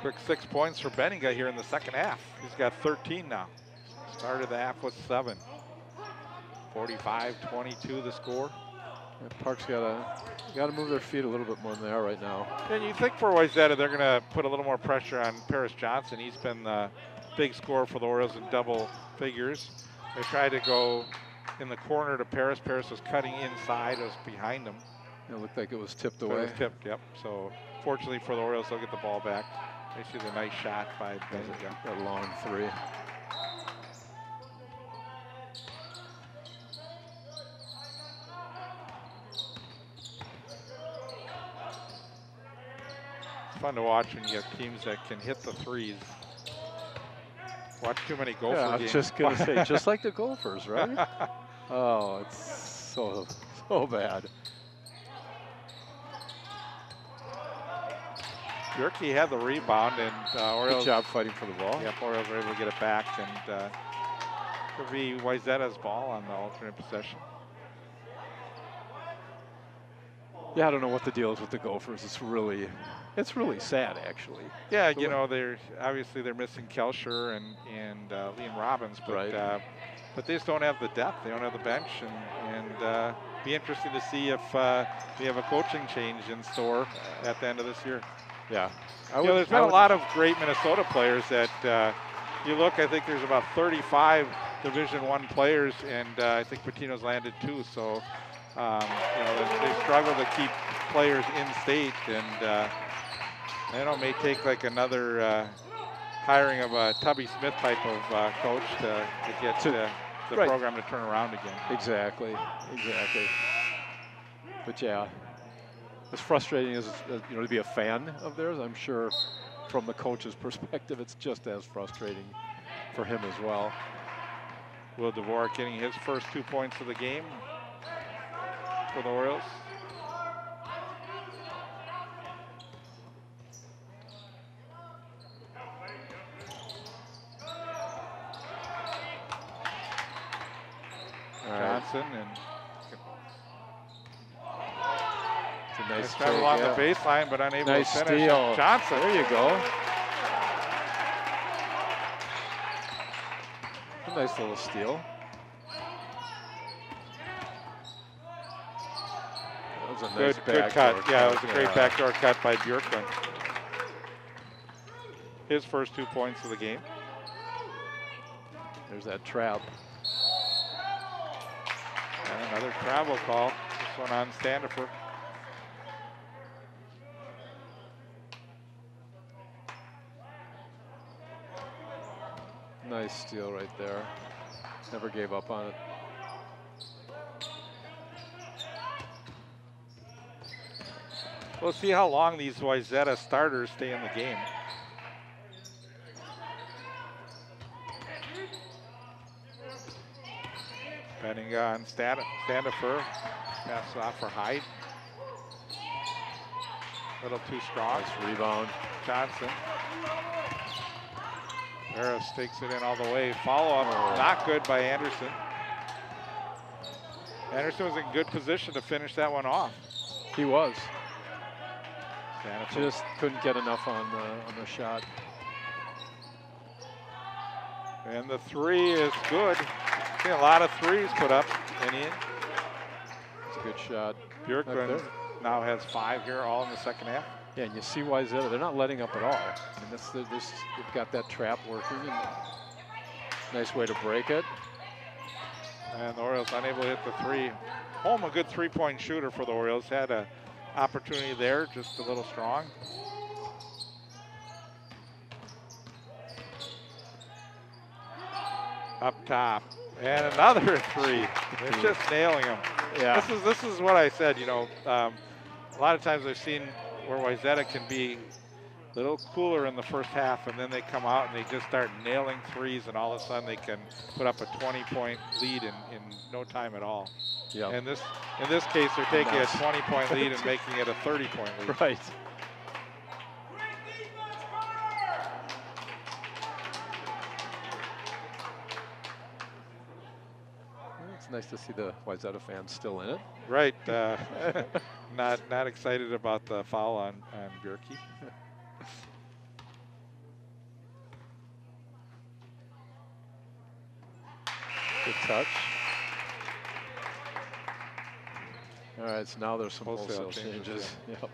Quick 6 points for Benninga here in the second half. He's got 13 now. Started the half with 7. 45-22 the score. Yeah, Park's got to move their feet a little bit more than they are right now. And you think for Wayzata they're going to put a little more pressure on Paris Johnson. He's been the big scorer for the Orioles in double figures. They tried to go in the corner to Paris. Paris was cutting inside. It was behind him. It looked like it was tipped So away. it was tipped, yep. So fortunately for the Orioles, they'll get the ball back. They see the nice shot by Benziga. That long three. It's fun to watch when you have teams that can hit the threes. Watch too many Gopher Yeah, I games. was just gonna say, just like the Gophers, right? Oh, it's so bad. Bjerke had the rebound, and Orioles. Good job fighting for the ball. Yep, Orioles were able to get it back, and it'll be Wayzata's ball on the alternate possession. Yeah, I don't know what the deal is with the Gophers. It's really sad, actually. Yeah, you know, they're missing Kelscher and Liam Robbins, but Right. But they just don't have the depth. They don't have the bench, and be interesting to see if we have a coaching change in store at the end of this year. Yeah. There's been a lot of great Minnesota players that you look. I think there's about 35 Division I players, and I think Patino's landed 2. So they struggle to keep players in state, and it may take like another hiring of a Tubby Smith type of coach to get the right. program to turn around again. Exactly. But yeah, as frustrating as to be a fan of theirs, I'm sure from the coach's perspective, it's just as frustrating for him as well. Will Dvorak getting his first 2 points of the game for the Orioles. Johnson and it's a nice travel along the baseline, but unable to finish. Steal. Johnson. There you go. A nice little steal. That was a nice good cut. Yeah, it was a great backdoor cut by Bjorklund. His first 2 points of the game. There's that trap. And another travel call. This one on Standifer. Nice steal right there. Never gave up on it. We'll see how long these Wayzata starters stay in the game. Benninga on Standifer. Pass off for Hyde. A little too strong. Nice rebound. Johnson. Harris takes it in all the way. Follow up, not good by Anderson. Anderson was in good position to finish that one off. He was. Standifer. Just couldn't get enough on the shot. And the three is good. Seen a lot of threes put up and in. It's a good shot. Bjorklund now has 5 here, all in the second half. Yeah, and you see Wayzata, they're not letting up at all. I mean, they've got that trap working. And nice way to break it. And the Orioles unable to hit the three. Holm, a good three-point shooter for the Orioles. Had an opportunity there, just a little strong. Up top. And another three. It's just nailing them. Yeah. This is what I said, a lot of times I've seen where Wayzata can be a little cooler in the first half, and then they come out and they just start nailing threes, and all of a sudden they can put up a 20-point lead in no time at all. Yeah. And in this case, they're taking a 20-point lead and making it a 30-point lead. Right. It's nice to see the Wayzata fans still in it. Right. Not excited about the foul on Bjerke. Good touch. All right, so now there's some wholesale changes. Yeah. Yep,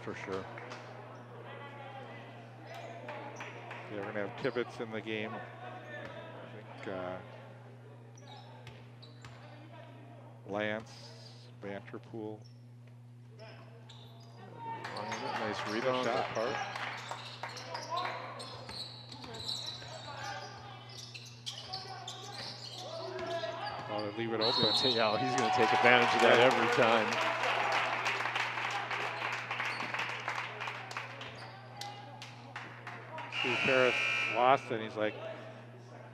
for sure. Yeah, we're going to have Tibbetts in the game. I think Lance, Vanterpool. Nice rebound shot. Park. leave it open. He's going to take advantage of that every time. Steve Paris lost it. He's like,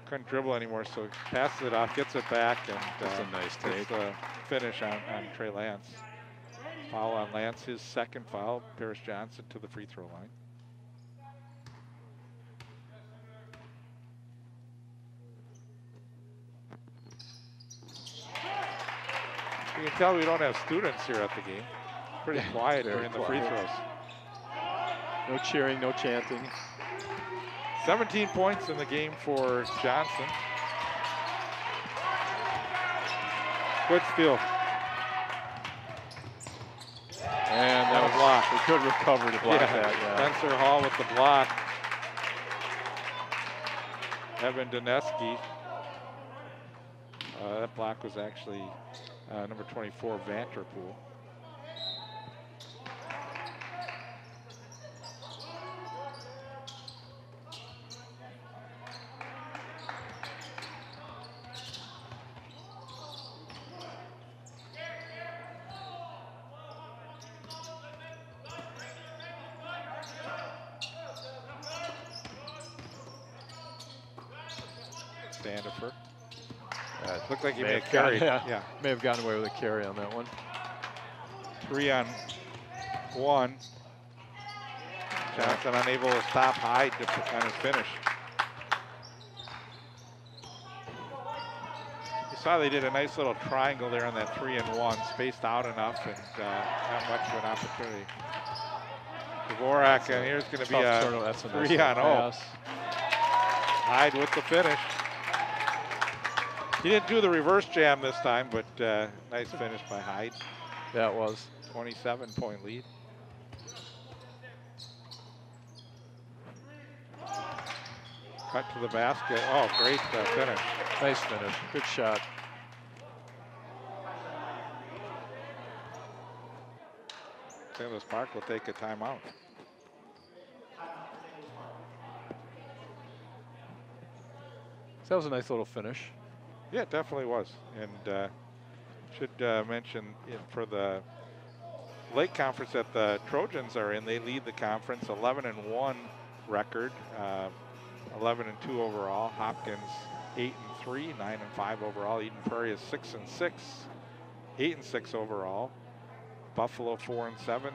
couldn't dribble anymore, so he passes it off, gets it back, and that's a nice take. Gets a finish on Trey Lance. Foul on Lance, his second foul. Paris Johnson to the free throw line. You can tell we don't have students here at the game. Pretty quiet during the free throws. No cheering, no chanting. 17 points in the game for Johnson. Good steal. And that was blocked. A good recovery to block that. Yeah. Spencer Hall with the block. Evan Doneski. That block was actually number 24, Vanterpool. Standifer. Looked like he may have carried. Yeah, may have gotten away with a carry on that one. 3-on-1. Johnson unable to stop Hyde on his finish. You saw they did a nice little triangle there on that 3-and-1, spaced out enough and not much of an opportunity. Dvorak, and here's going to be a 3-on-0. Hyde with the finish. He didn't do the reverse jam this time, but nice finish by Hyde. That was 27-point lead. Cut to the basket. Oh, great finish. Nice finish. Good shot. St. Louis Park will take a timeout. So that was a nice little finish. Yeah, it definitely was. And should mention for the Lake Conference that the Trojans are in, they lead the conference, 11-1 record, 11-2 overall. Hopkins 8-3, 9-5 overall. Eden Prairie is 6-6, 8-6 overall. Buffalo 4-7,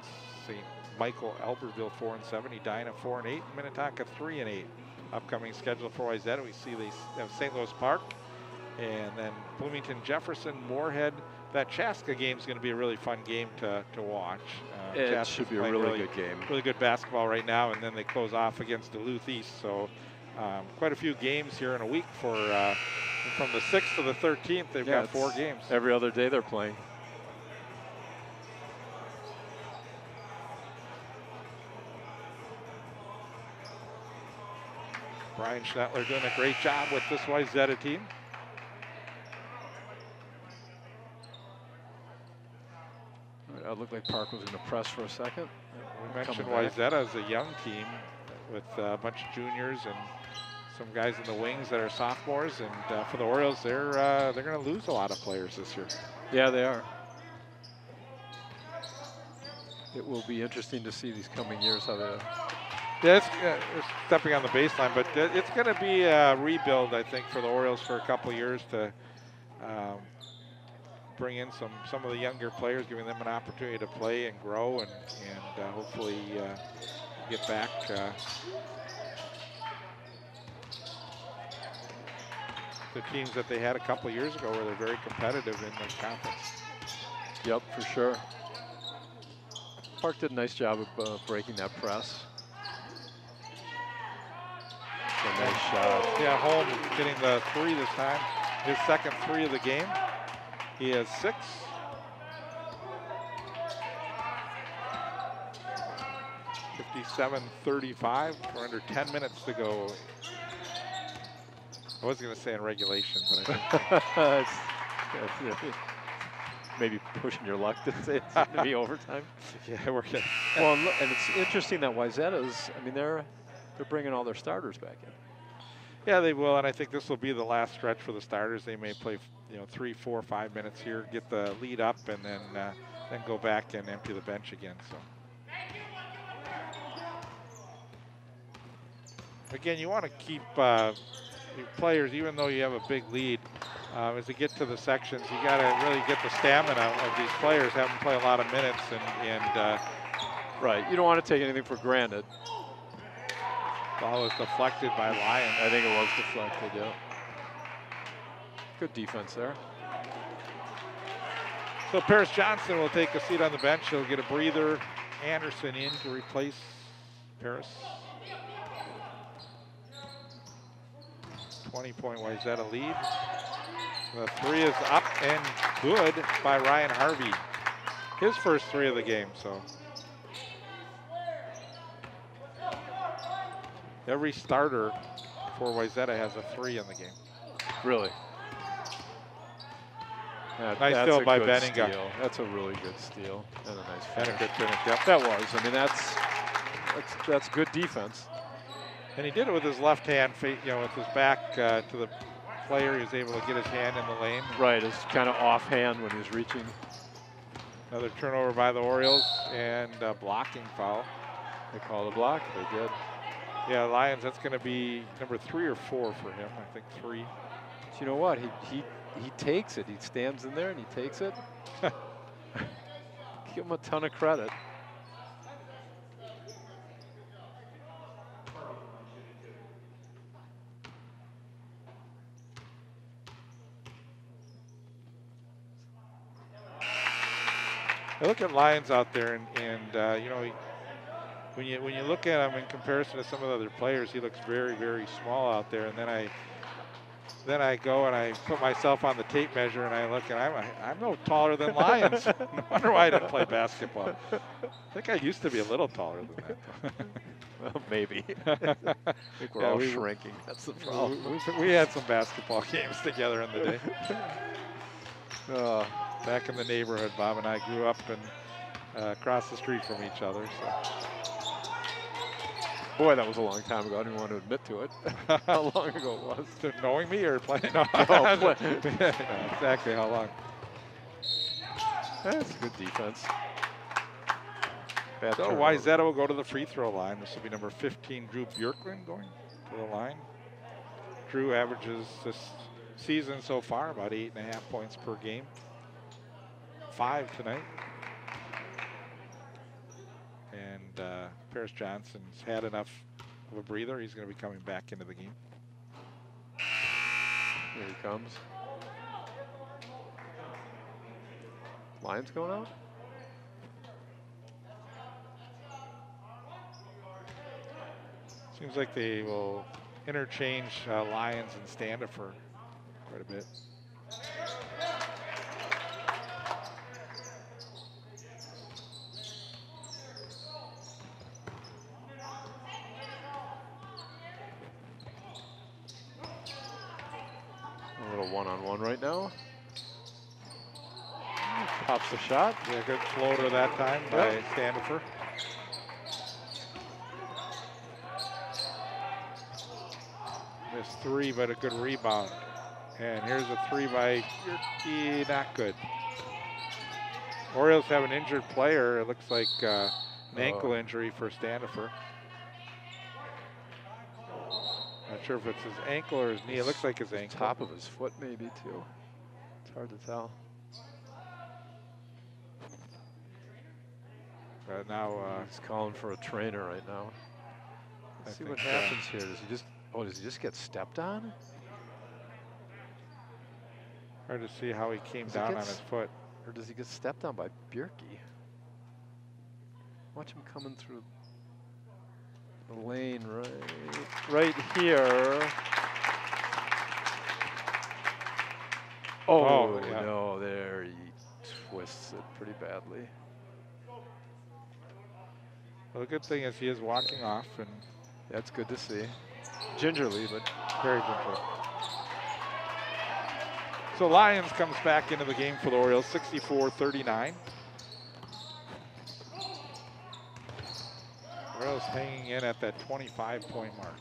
St. Michael Albertville 4-7, Edina 4-8, Minnetonka 3-8. Upcoming schedule for Wayzata, we see they have St. Louis Park, and then Bloomington, Jefferson, Moorhead. That Chaska game is going to be a really fun game to watch. It should be a really good game. Really good basketball right now, and then they close off against Duluth East. So quite a few games here in a week for from the 6th to the 13th. They've got 4 games. Every other day they're playing. Brian Schnettler doing a great job with this Wayzata team. It looked like Park was going to press for a second. We mentioned Wayzata is a young team with a bunch of juniors and some guys in the wings that are sophomores. And for the Orioles, they're going to lose a lot of players this year. Yeah, they are. It will be interesting to see these coming years how they. Yeah, it's stepping on the baseline, but it's going to be a rebuild, I think, for the Orioles for a couple of years to bring in some of the younger players, giving them an opportunity to play and grow and hopefully get back the teams that they had a couple of years ago where they're very competitive in the conference. Yep, for sure. Park did a nice job of breaking that press. A nice shot. Yeah, Holm getting the 3 this time. His second 3 of the game. He has 6. $57-35 for under 10 minutes to go. I was going to say in regulation, but I think maybe pushing your luck to say it's going to be overtime. Yeah, we're good. Well, and it's interesting that Wayzata's, I mean, they're bringing all their starters back in. Yeah, they will, and I think this will be the last stretch for the starters. They may play, 3, 4, 5 minutes here, get the lead up, and then go back and empty the bench again. So again, you want to keep your players, even though you have a big lead, as they get to the sections, you got to really get the stamina of these players, have them play a lot of minutes, and right. You don't want to take anything for granted. Ball was deflected by Lyons. I think it was deflected, yeah. Good defense there. So Paris Johnson will take a seat on the bench. He'll get a breather. Anderson in to replace Paris. 20-point Wayzata lead. The 3 is up and good by Ryan Harvey. His first 3 of the game, so. Every starter for Wayzata has a 3 in the game. Really? Nice steal by Benninga. That's a really good steal and a nice finish. And a good finish, yep. That was. I mean, that's good defense. And he did it with his left hand, with his back to the player. He was able to get his hand in the lane. Right, it's kind of offhand when he was reaching. Another turnover by the Orioles and a blocking foul. They called a block. They did. Yeah, Lyons. That's going to be number 3 or 4 for him. I think 3. But you know what? He takes it. He stands in there and he takes it. Give him a ton of credit. I look at Lyons out there, and when you look at him in comparison to some of the other players, he looks very, very small out there. And then I go and I put myself on the tape measure and I look, and I'm no taller than Lyons. No wonder why I didn't play basketball. I think I used to be a little taller than that. Well, maybe. I think we're all shrinking. That's the problem. We had some basketball games together in the day. Back in the neighborhood, Bob and I grew up and across the street from each other. So. Boy, that was a long time ago. I didn't want to admit to it. How long ago it was? Knowing me or playing? No, exactly how long. That's good defense. So Wayzata will go to the free throw line. This will be number 15, Drew Bjorklund, going to the line. Drew averages this season so far about 8.5 points per game. 5 tonight. And Paris Johnson's had enough of a breather. He's going to be coming back into the game. Here he comes. Lyons going out? Seems like they will interchange Lyons and Standifer quite a bit. A little one-on-one right now. Pops the shot. Yeah, good floater that time by Standifer. Missed 3, but a good rebound. And here's a 3 by Yerke, not good. Orioles have an injured player. It looks like an ankle injury for Standifer. Not sure if it's his ankle or his knee. It looks like his ankle. Top of his foot maybe too. It's hard to tell. Now he's calling for a trainer right now. Let's see what happens here. Does he just get stepped on? Hard to see how he came down on his foot. Or does he get stepped on by Bjorky? Watch him coming through the lane right here. Oh, yeah. No, there he twists it pretty badly. Well, the good thing is he is walking off, and that's good to see. Gingerly, but very gingerly. So Lyons comes back into the game for the Orioles, 64-39. Orioles hanging in at that 25-point mark.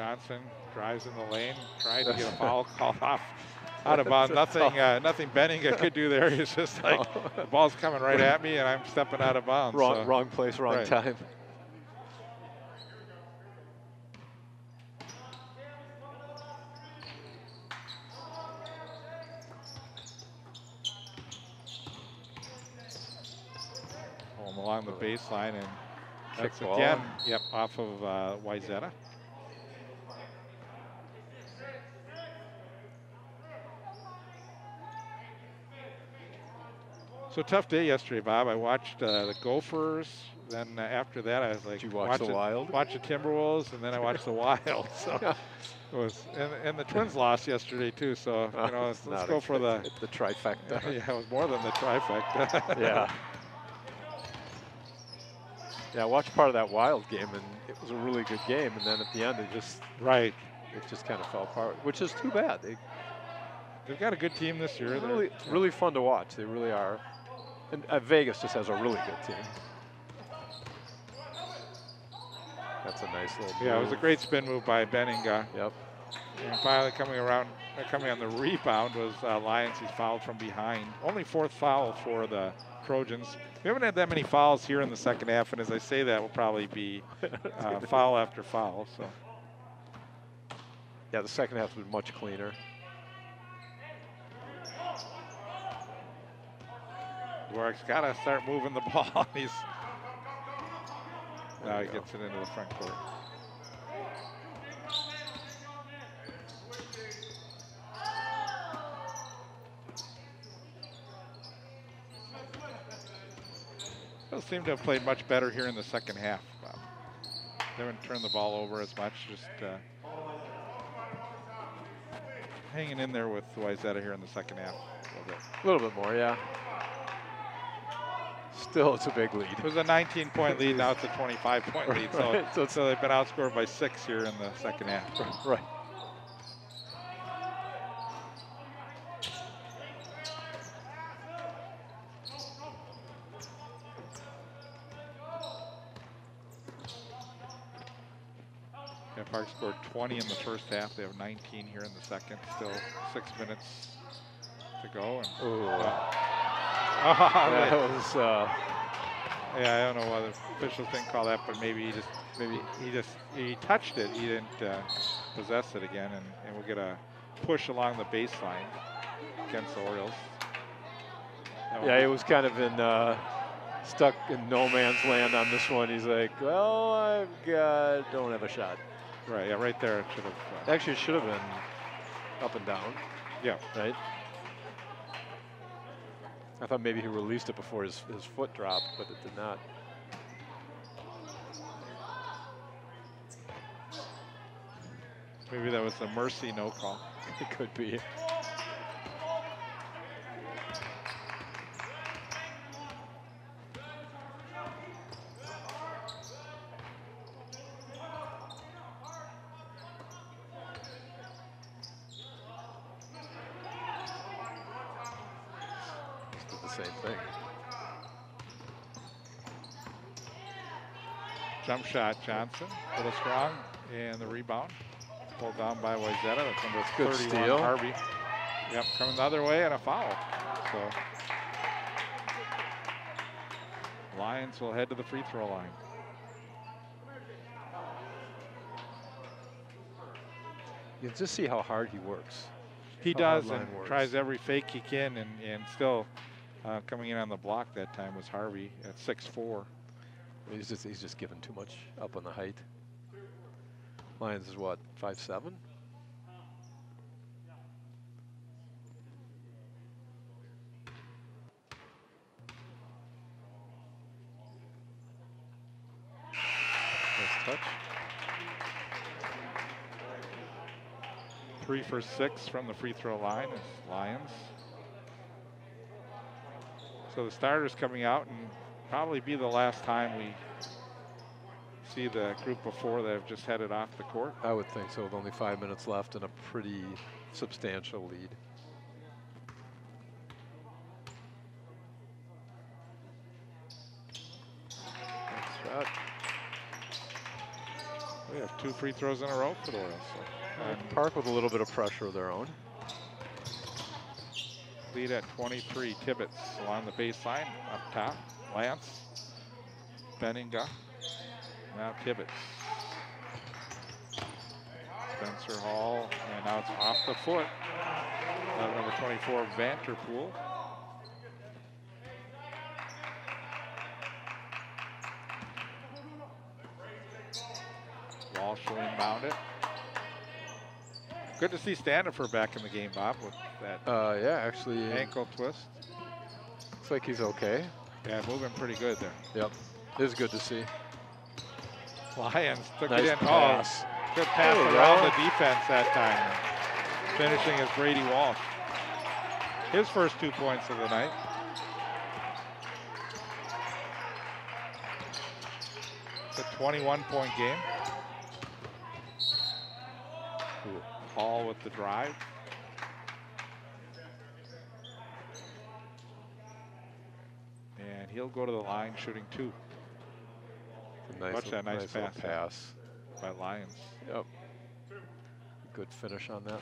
Johnson drives in the lane, trying to get a foul called off. Out of bounds. Nothing Benninga could do there. It's just like the ball's coming right at me, and I'm stepping out of bounds. Wrong place, wrong time. Along the baseline, and that's ball. again, off of Wayzata. So tough day yesterday, Bob. I watched the Gophers. Then after that, I was like, did you watch the Wild? Watch the Timberwolves, and then I watched the Wild. So it was, and the Twins lost yesterday too. So you know, let's go for the trifecta. Yeah, it was more than the trifecta. Yeah. Yeah, I watched part of that Wild game, and it was a really good game. And then at the end, it just it just kind of fell apart, which is too bad. They've got a good team this year. They're really fun to watch. They really are. And Vegas just has a really good team. That's a nice little move. Yeah, it was a great spin move by Benninga. Yep. And finally coming on the rebound was Lyons. He's fouled from behind. Only 4th foul for the Trojans. We haven't had that many fouls here in the second half, and as I say that, will probably be foul after foul. So. Yeah, the second half was much cleaner. Dvorak's got to start moving the ball. Now he gets it into the front court. They'll seem to have played much better here in the second half, Bob. They haven't turned the ball over as much, just hanging in there with Wayzata here in the second half a little bit more, yeah. Still, it's a big lead. It was a 19-point lead. Now it's a 25-point lead. So they've been outscored by 6 here in the second half. Right. Yeah, Park scored 20 in the first half. They have 19 here in the second. Still 6 minutes to go. And, that was. Yeah, I don't know why the officials didn't call that, but maybe he touched it. He didn't possess it again, and we'll get a push along the baseline against the Orioles. Yeah, he was kind of stuck in no man's land on this one. He's like, well, don't have a shot. Right, yeah, right there it should have. Actually, it should have been up and down. Yeah. Right? I thought maybe he released it before his foot dropped, but it did not. Maybe that was a mercy no call. It could be. Same thing. Jump shot, Johnson, a little strong, and the rebound. Pulled down by Wayzata. That's number 31, steal. Harvey. Yep, coming the other way and a foul. So Lions will head to the free throw line. You can just see how hard he works. He does, and tries every fake he can, and still coming in on the block that time was Harvey at 6'4". He's just given too much up on the height. Lions is what, 5'7"? Nice touch. 3 for 6 from the free throw line is Lions. So the starters coming out, and probably be the last time we see the group before that have just headed off the court. I would think so, with only 5 minutes left and a pretty substantial lead. Nice shot. We have 2 free throws in a row for the Royals. And Park with a little bit of pressure of their own. Lead at 23. Tibbetts along the baseline up top. Lance. Benninga. Now Tibbetts. Spencer Hall, and now it's off the foot. Number 24, Vanterpool. Walsh will inbound it. Good to see Standifer back in the game, Bob, with that Yeah, actually. ankle twist. Looks like he's okay. Yeah, moving pretty good there. Yep, it is good to see. Lions took Nice it in. pass. Oh, good pass There you around go. the defense that time. Finishing is Brady Walsh. His first 2 points of the night. It's a 21-point game. Ooh. Hall with the drive. And he'll go to the line shooting 2. Watch that nice little pass. pass. By Lions. Yep. Good finish on that.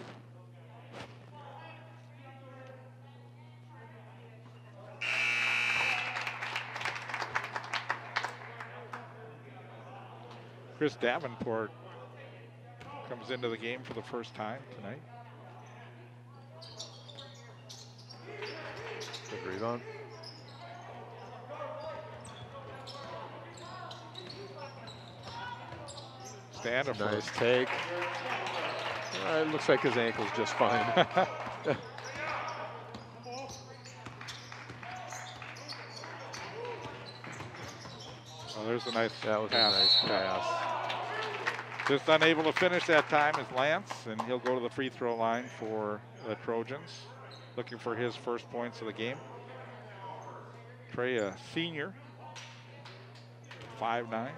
Chris Davenport comes into the game for the first time tonight. Good rebound. Standifer. Nice take. It looks like his ankle's just fine. Oh, there's a nice That was pass. a nice pass. Just unable to finish that time is Lance, and he'll go to the free throw line for the Trojans, looking for his first points of the game. Trey, a senior, 5'9".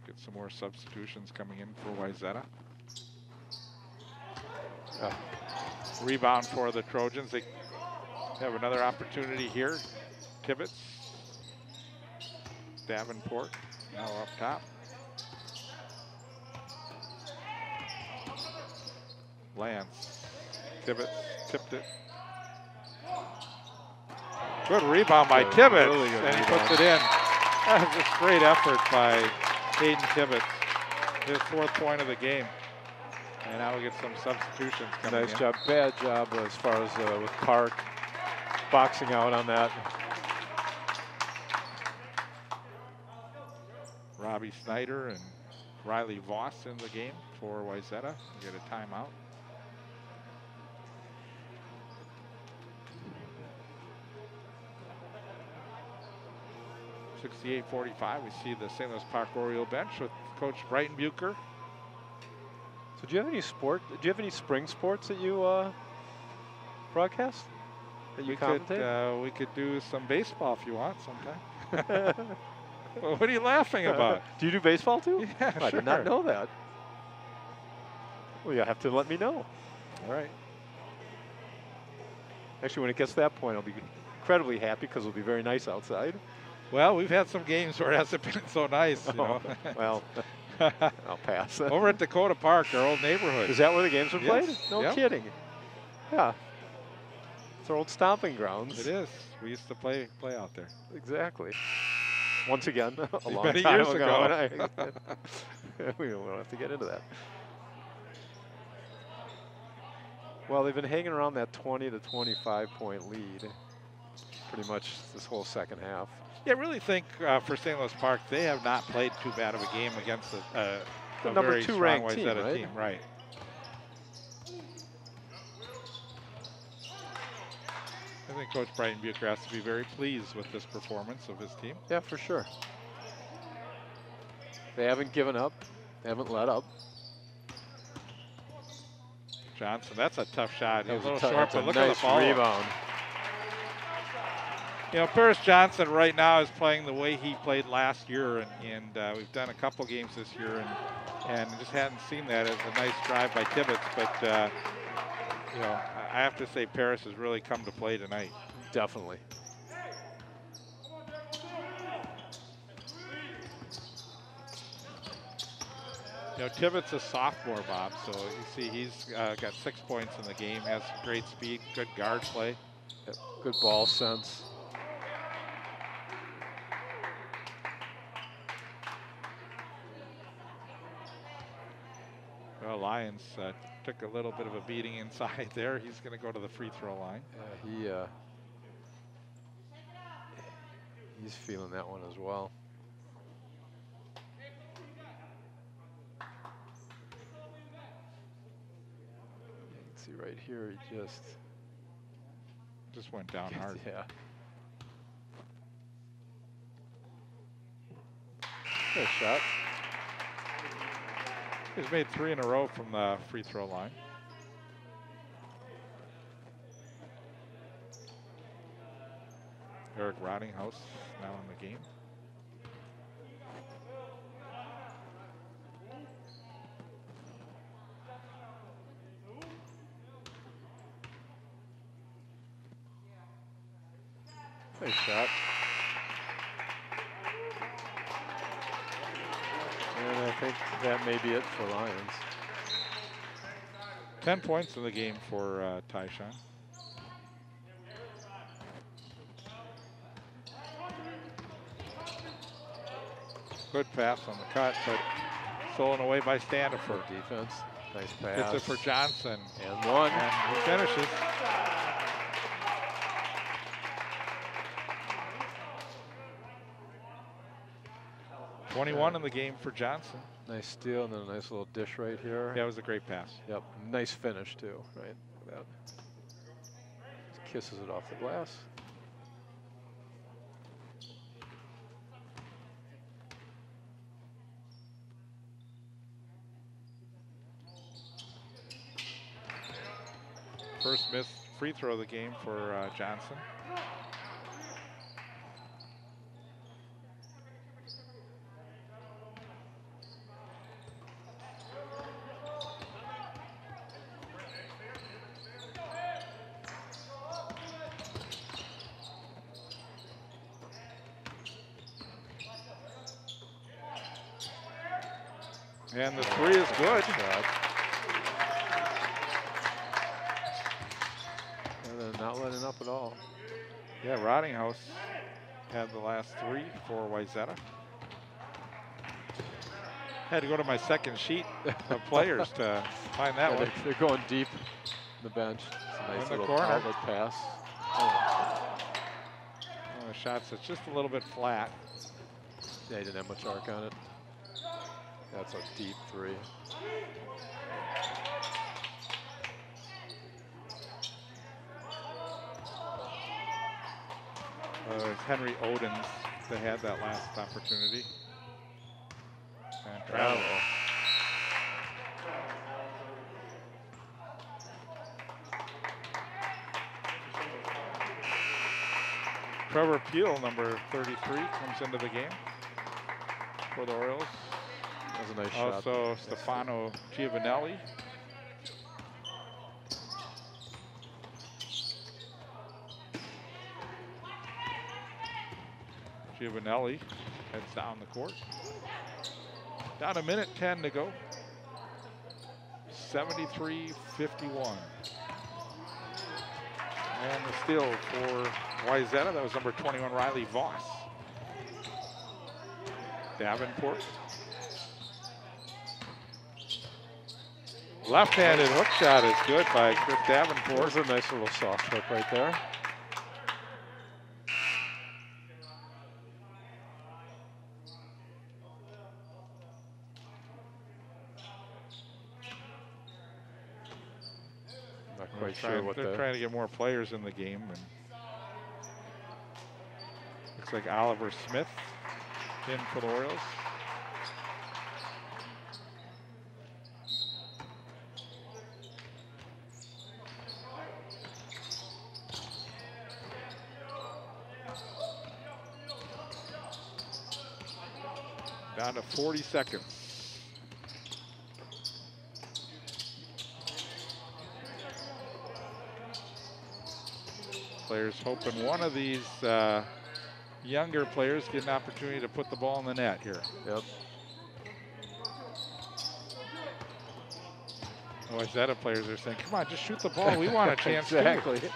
Get some more substitutions coming in for Wayzata. Rebound for the Trojans. They have another opportunity here. Tibbetts. Davenport now up top. Lance. Tibbetts tipped it. Good rebound by Tibbetts, really good and he rebound. puts it in. That was a great effort by Hayden Tibbetts. His 4th point of the game. And now we get some substitutions coming Nice in. job. Bad job as far as with Park boxing out on that. Robbie Snyder and Riley Voss in the game for Wayzata. We get a timeout. .68-45. We see the St. Louis Park Oriole bench with Coach Brighton Bucher. So do you have any spring sports that you broadcast? That you commentate? We could do some baseball if you want sometime. What are you laughing about? Do you do baseball too? Yeah, I sure. did not know that. Well, you have to let me know. All right. Actually, when it gets to that point, I'll be incredibly happy because it'll be very nice outside. Well, we've had some games where it hasn't been so nice. You know? Well, I'll pass. Over at Dakota Park, our old neighborhood. Is that where the games are Yes. played? No Yep. kidding. Yeah. It's our old stomping grounds. It is. We used to play out there. Exactly. Once again, a long Many time years ago. ago. We don't have to get into that. Well, they've been hanging around that 20 to 25 point lead pretty much this whole second half. Yeah, I really think for St. Louis Park, they have not played too bad of a game against a number very 2 strong ranked Wayzata team, right? Right. I think Coach Brighton Bucher has to be very pleased with this performance of his team. Yeah, for sure. They haven't given up. They haven't let up. Johnson, that's a tough shot. He's a little That short, was but a look nice at the follow. rebound. You know, Paris Johnson right now is playing the way he played last year, and we've done a couple games this year, and just hadn't seen that as a nice drive by Tibbetts. But you know, I have to say Paris has really come to play tonight. Definitely. You know, Tibbetts a sophomore, Bob, so you see he's got 6 points in the game, has great speed, good guard play. Yep. Good ball sense. Well, Lyons took a little bit of a beating inside there. He's going to go to the free throw line. Yeah, he's feeling that one as well. You can see right here, he just went down hard. Yeah. Good shot. He's made 3 in a row from the free throw line. Eric Rottinghouse now in the game. Nice shot. And I think that may be it for Lions. 10 points in the game for Tyshawn. Good pass on the cut, but stolen away by Standiford. Defense. Nice pass. Gets it for Johnson. And one. And he finishes. .21 in the game for Johnson. Nice steal and then a nice little dish right here. That was a great pass. Yep. Nice finish too, right? That kisses it off the glass. First missed free throw of the game for Johnson. And the three is good. And they're not letting up at all. Yeah, Rottinghouse had the last 3 for Wayzata. Had to go to my second sheet of players to find that one. They're going deep on the bench. It's a nice In the little corner. outlet pass. One of the shots that's just a little bit flat. Yeah, he didn't have much arc on it. That's a deep 3. It's Henry Odens that had that last opportunity. And travel. Trevor Peel, number 33, comes into the game for the Orioles. That was a nice shot. Also, Stefano Giovanelli. Giovanelli heads down the court. Down a minute 10 to go. 73-51. And the steal for Wayzata. That was number 21, Riley Voss. Davenport. Left-handed hook shot is good by Chris Davenport. That was a nice little soft hook right there. Not quite sure what they're trying to get more players in the game. And looks like Oliver Smith in for the Orioles. Down to 40 seconds. Players hoping one of these younger players get an opportunity to put the ball in the net here. Yep. Wayzata players are saying, come on, just shoot the ball. We want a chance exactly. too.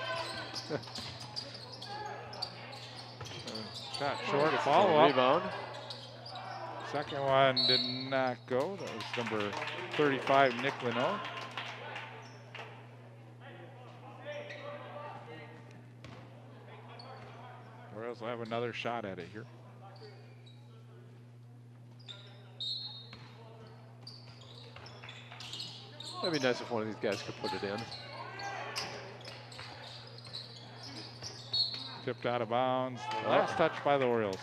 Shot short, follow-up. Rebound. Second one did not go. That was number 35, Nick Leno. Royals will have another shot at it here. That'd be nice if one of these guys could put it in. Tipped out of bounds. Last touch by the Orioles.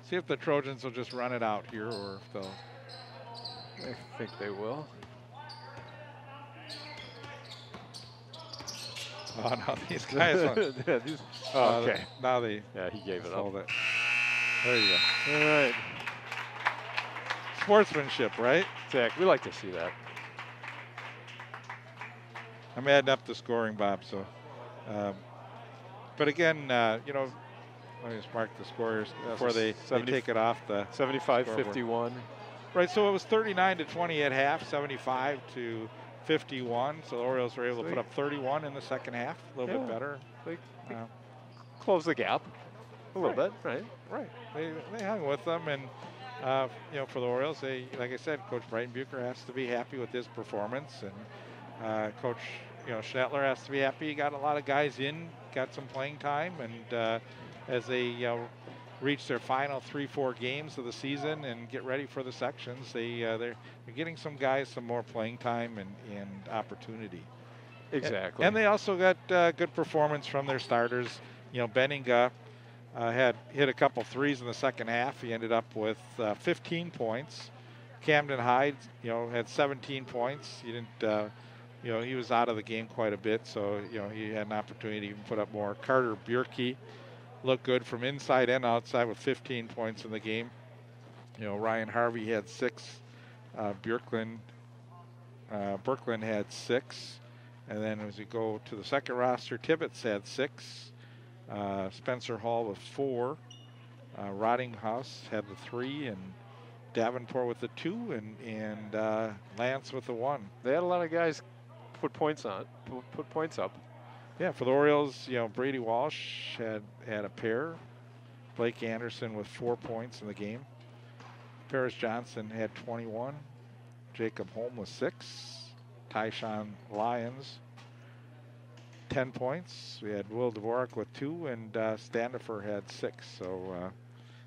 See if the Trojans will just run it out here or if they'll. I think they will. Oh, no, these guys. Yeah, okay. Now they. Yeah, he gave it up. It. There you go. All right. Sportsmanship, right? Zach, we like to see that. I'm adding up the scoring, Bob. So, but again, you know, let me just mark the scores before they take it off the 75-51. Right. So it was 39-20 at half, 75 to 51. So the Orioles were able to put up 31 in the second half, a little bit better. They close the gap a little bit, right? Right. They hung with them, and you know, for the Orioles, they, like I said, Coach Brighton Bucher has to be happy with his performance, and Coach, you know, Schnettler has to be happy. He got a lot of guys in, got some playing time, and as they reach their final 3-4 games of the season and get ready for the sections, they're getting some guys some more playing time and opportunity. Exactly. And they also got good performance from their starters. You know, Benninga had hit a couple threes in the second half. He ended up with 15 points. Camden Hyde, you know, had 17 points. He didn't, you know, he was out of the game quite a bit, so, you know, he had an opportunity to even put up more. Carter Bjerke looked good from inside and outside with 15 points in the game. You know, Ryan Harvey had 6. Birkeland had 6. And then as we go to the second roster, Tibbetts had 6. Spencer Hall with 4. Rottinghouse had the 3, and Davenport with the 2, and Lance with the 1. They had a lot of guys put points up. Yeah, for the Orioles, you know, Brady Walsh had a pair. Blake Anderson with 4 points in the game. Paris Johnson had 21. Jacob Holm with 6. Tyshawn Lyons, 10 points. We had Will Dvorak with 2, and Standifer had 6. So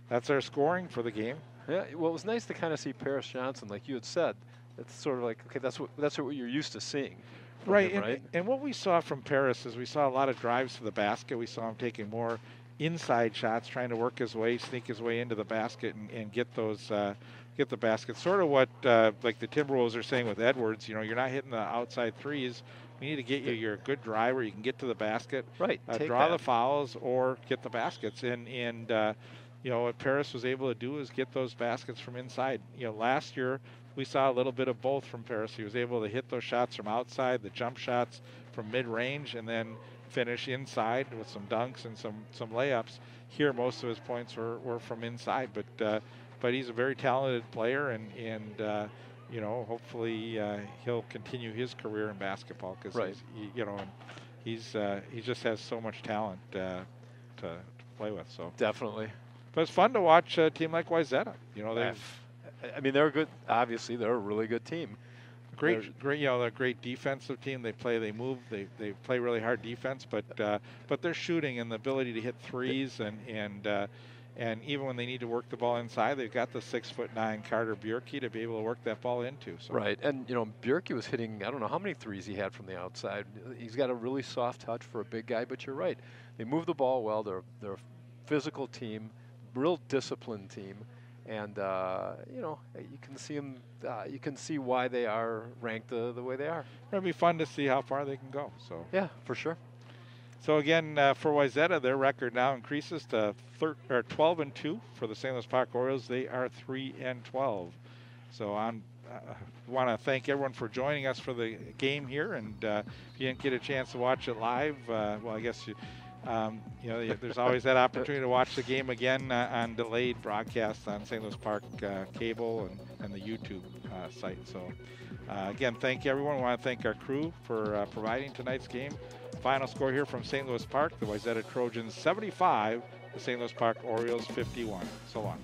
that's our scoring for the game. Yeah, well, it was nice to kind of see Paris Johnson, like you had said. It's sort of like, okay, that's what you're used to seeing. Right, him, right? And what we saw from Paris is we saw a lot of drives to the basket. We saw him taking more inside shots, trying to work his way, sneak his way into the basket, and get those get the basket. Sort of what like the Timberwolves are saying with Edwards. You know, you're not hitting the outside threes. We need to get you. You're a good driver. You can get to the basket, right? Draw the fouls or get the baskets. And you know, what Paris was able to do is get those baskets from inside. You know, last year we saw a little bit of both from Paris. He was able to hit those shots from outside, the jump shots from mid-range, and then finish inside with some dunks and some layups. Here, most of his points were from inside, but he's a very talented player, and you know, hopefully he'll continue his career in basketball because you know, he just has so much talent to play with. So definitely. But it's fun to watch a team like Wayzata. You know, I mean, they're good. Obviously, they're a really good team. Great. You know, they're a great defensive team. They play, they move, they play really hard defense. But their shooting and the ability to hit threes and even when they need to work the ball inside, they've got the 6'9" Carter Bjerke to be able to work that ball into. So. Right, and you know, Bjerke was hitting, I don't know how many threes he had from the outside. He's got a really soft touch for a big guy, but you're right. They move the ball well. They're a physical team, real disciplined team, and you know, you can see them. You can see why they are ranked the way they are. It'll be fun to see how far they can go. So yeah, for sure. So again, for Wayzata, their record now increases to 12-2. For the St. Louis Park Orioles, they are 3-12. So I want to thank everyone for joining us for the game here. And if you didn't get a chance to watch it live, well, I guess there's always that opportunity to watch the game again on delayed broadcast on St. Louis Park cable and the YouTube site. So again, thank you everyone. We want to thank our crew for providing tonight's game. Final score here from St. Louis Park: the Wayzata Trojans 75, the St. Louis Park Orioles 51. So long.